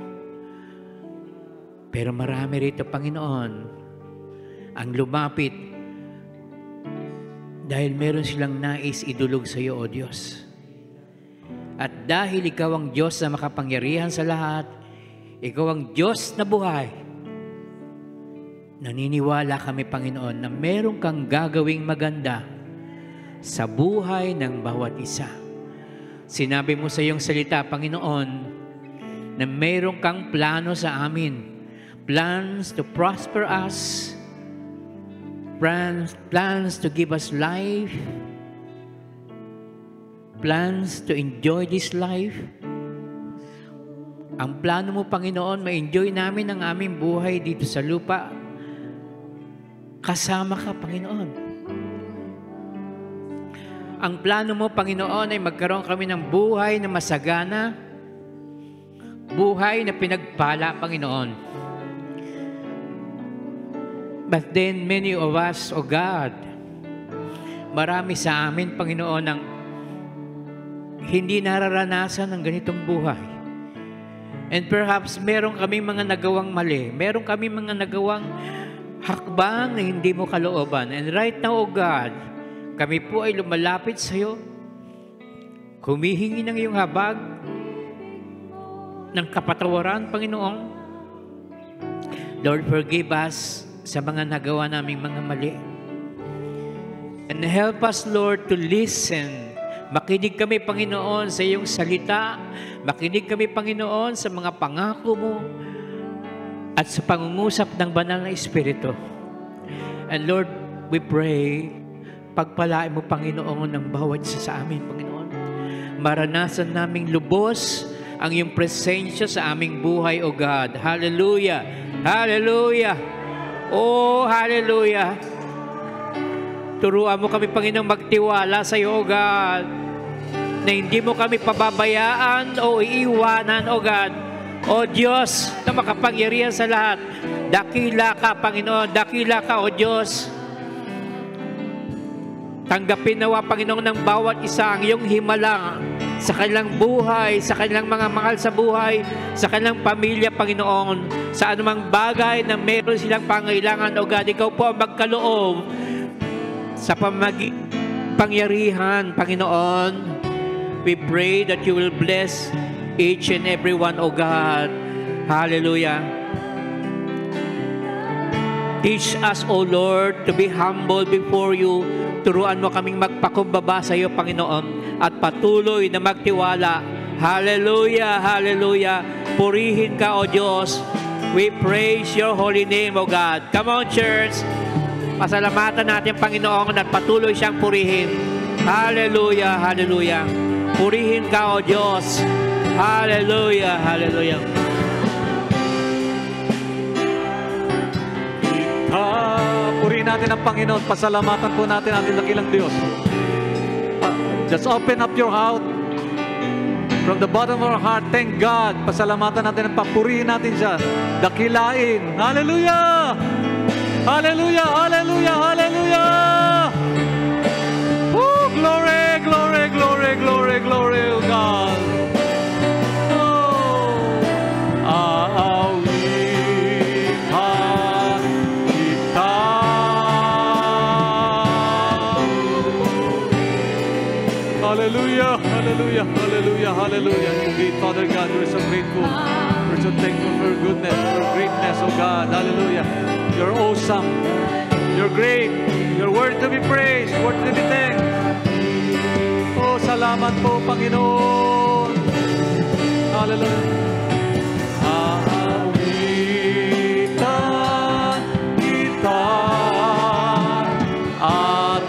Pero marami rito, Panginoon, ang lumapit dahil meron silang nais idulog sa iyo, O Diyos. At dahil Ikaw ang Diyos na makapangyarihan sa lahat, Ikaw ang Diyos na buhay, naniniwala kami, Panginoon, na meron kang gagawing maganda sa buhay ng bawat isa. Sinabi mo sa iyong salita, Panginoon, na meron kang plano sa amin. Plans to prosper us. Plans to give us life. Plans to enjoy this life. Ang plano mo, Panginoon, ma-enjoy namin ang aming buhay dito sa lupa. Kasama ka, Panginoon. Ang plano mo, Panginoon, ay magkaroon kami ng buhay na masagana, buhay na pinagpala, Panginoon. But then, many of us, O God, marami sa amin, Panginoon, ang hindi nararanasan ng ganitong buhay. And perhaps, meron kaming mga nagawang mali. Meron kaming mga nagawang hakbang na hindi mo kalooban. And right now, O God, kami po ay lumalapit sa iyo, humihingi ng iyong habag, ng kapatawaran, Panginoon. Lord, forgive us sa mga nagawa naming mga mali. And help us, Lord, to listen. Makinig kami, Panginoon, sa iyong salita. Makinig kami, Panginoon, sa mga pangako mo at sa pangungusap ng banal na Espiritu. And Lord, we pray, pagpalain mo, Panginoon, ng bawat isa sa amin, Panginoon. Maranasan naming lubos ang iyong presensya sa aming buhay, O God. Hallelujah! Hallelujah! Oh, hallelujah! Turuan mo kami, Panginoon, magtiwala sa iyo, O God, na hindi mo kami pababayaan o iiwanan, O God. O Diyos na makapangyarihan sa lahat, dakila ka, Panginoon, dakila ka, O Diyos. Tanggapin nawa, Panginoon, ng bawat isa ang iyong himala sa kanilang buhay, sa kanilang mga mahal sa buhay, sa kanilang pamilya, Panginoon, sa anumang bagay na meron silang pangailangan, O God. Ikaw po ang magkaloob sa pangyarihan, Panginoon. We pray that you will bless each and every one, O God. Hallelujah. Teach us, O Lord, to be humble before you. Turuan mo kaming magpakumbaba sa iyo, Panginoon, at patuloy na magtiwala. Hallelujah, hallelujah. Purihin ka, O Diyos. We praise your holy name, O God. Come on, church. Pasalamatan natin, Panginoon, at patuloy siyang purihin. Hallelujah, hallelujah. Purihin ka, O Diyos. Hallelujah, hallelujah. Purihin natin ang Panginoon. Pasalamatan po natin ang ating dakilang Diyos. Just open up your heart. From the bottom of our heart, thank God. Pasalamatan natin at papurihin natin siya. Dakilain. Hallelujah! Hallelujah! Hallelujah! Hallelujah! Woo! Glory! Glory! Glory! Glory! Glory! Oh God! Hallelujah, hallelujah, hallelujah, hallelujah. Indeed, Father God, we're so grateful. We're so thankful for your goodness, for your greatness, oh God. Hallelujah. You're awesome. You're great. You're worthy to be praised, worthy to be thanked. Oh, salamat po, Panginoon. Hallelujah. Awitan kita at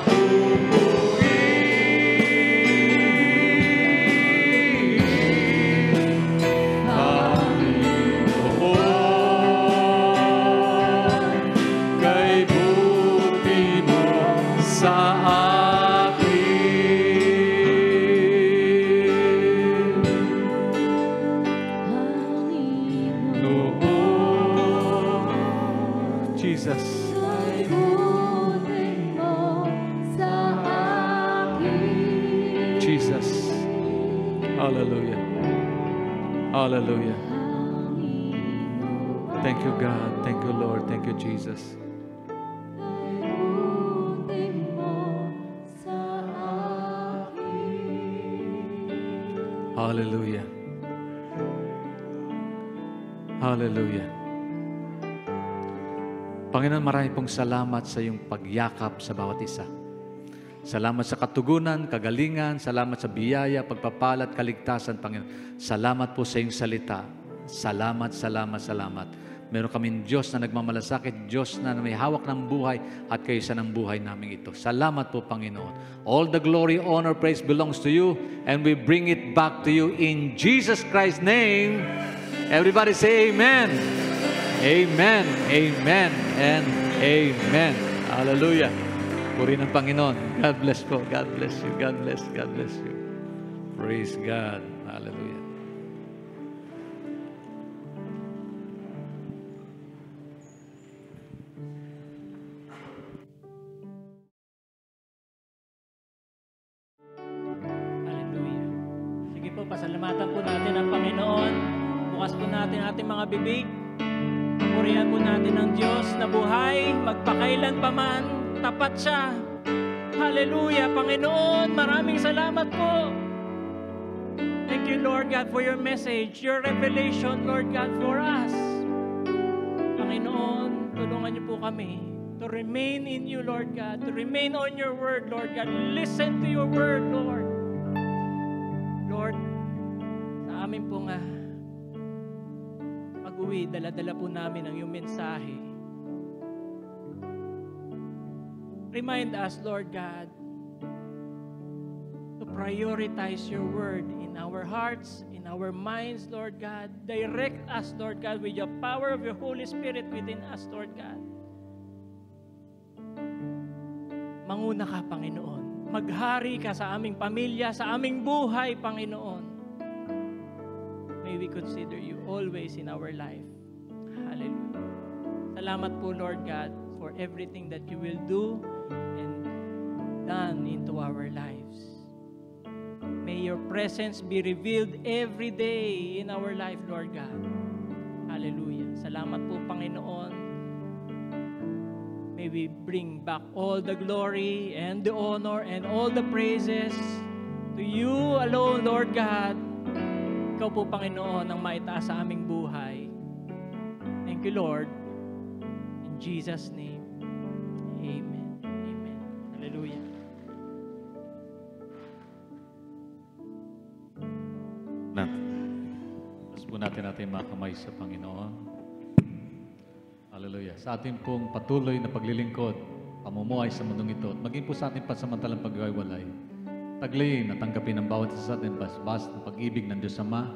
sa Jesus. Jesus. Hallelujah. Hallelujah. Thank you, God. Thank you, Lord. Thank you, Jesus. Hallelujah. Hallelujah. Panginoon, marami pong salamat sa iyong pagyakap sa bawat isa. Salamat sa katugunan, kagalingan, salamat sa biyaya, pagpapalat, kaligtasan, Panginoon. Salamat po sa iyong salita. Salamat, salamat, salamat. Meron kaming Diyos na nagmamalasakit, Diyos na may hawak ng buhay at kaysa ng buhay namin ito. Salamat po, Panginoon. All the glory, honor, praise belongs to you and we bring it back to you in Jesus Christ's name. Everybody say amen. Amen, amen, and amen. Hallelujah. Purihin ng Panginoon. God bless po. God bless you. God bless. God bless you. Praise God. Hallelujah. Hallelujah. Sige po, pasalamatan po natin ang Panginoon. Bukas po natin ating mga bibig. Purihan po natin ang Diyos na buhay, magpakailan pa man, tapat siya. Hallelujah, Panginoon, maraming salamat po. Thank you, Lord God, for your message, your revelation, Lord God, for us. Panginoon, tulungan niyo po kami to remain in you, Lord God, to remain on your word, Lord God. Listen to your word, Lord. Lord, sa amin po nga, pag-uwi, dala-dala po namin ang iyong mensahe. Remind us, Lord God, to prioritize your word in our hearts, in our minds, Lord God. Direct us, Lord God, with your power of your Holy Spirit within us, Lord God. Manguna ka, Panginoon. Maghari ka sa aming pamilya, sa aming buhay, Panginoon. May we consider you always in our life. Hallelujah. Salamat po, Lord God, for everything that you will do and done into our lives. May your presence be revealed every day in our life, Lord God. Hallelujah. Salamat po, Panginoon. May we bring back all the glory and the honor and all the praises to you alone, Lord God. Ikaw po, Panginoon, ang maitaas sa aming buhay. Thank you, Lord. In Jesus' name, amen. Amen. Hallelujah. Tapos po natin mga kamay sa Panginoon. Hallelujah. Sa ating pong patuloy na paglilingkod, pamumuhay sa mundong ito, at maging po sa ating pansamantalang paghiwalay, taglayin at tanggapin ang bawat isa sa ating basbas ng pag-ibig ng Diyos Ama,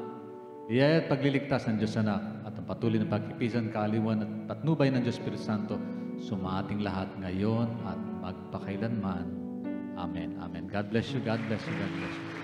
biyaya at pagliligtas ng Diyos Anak, at ang patuloy na pagkipisan, kaaliwan at patnubay ng Diyos Espiritu Santo, sumaating lahat ngayon at magpakailanman. Amen. Amen. God bless you. God bless you. God bless you.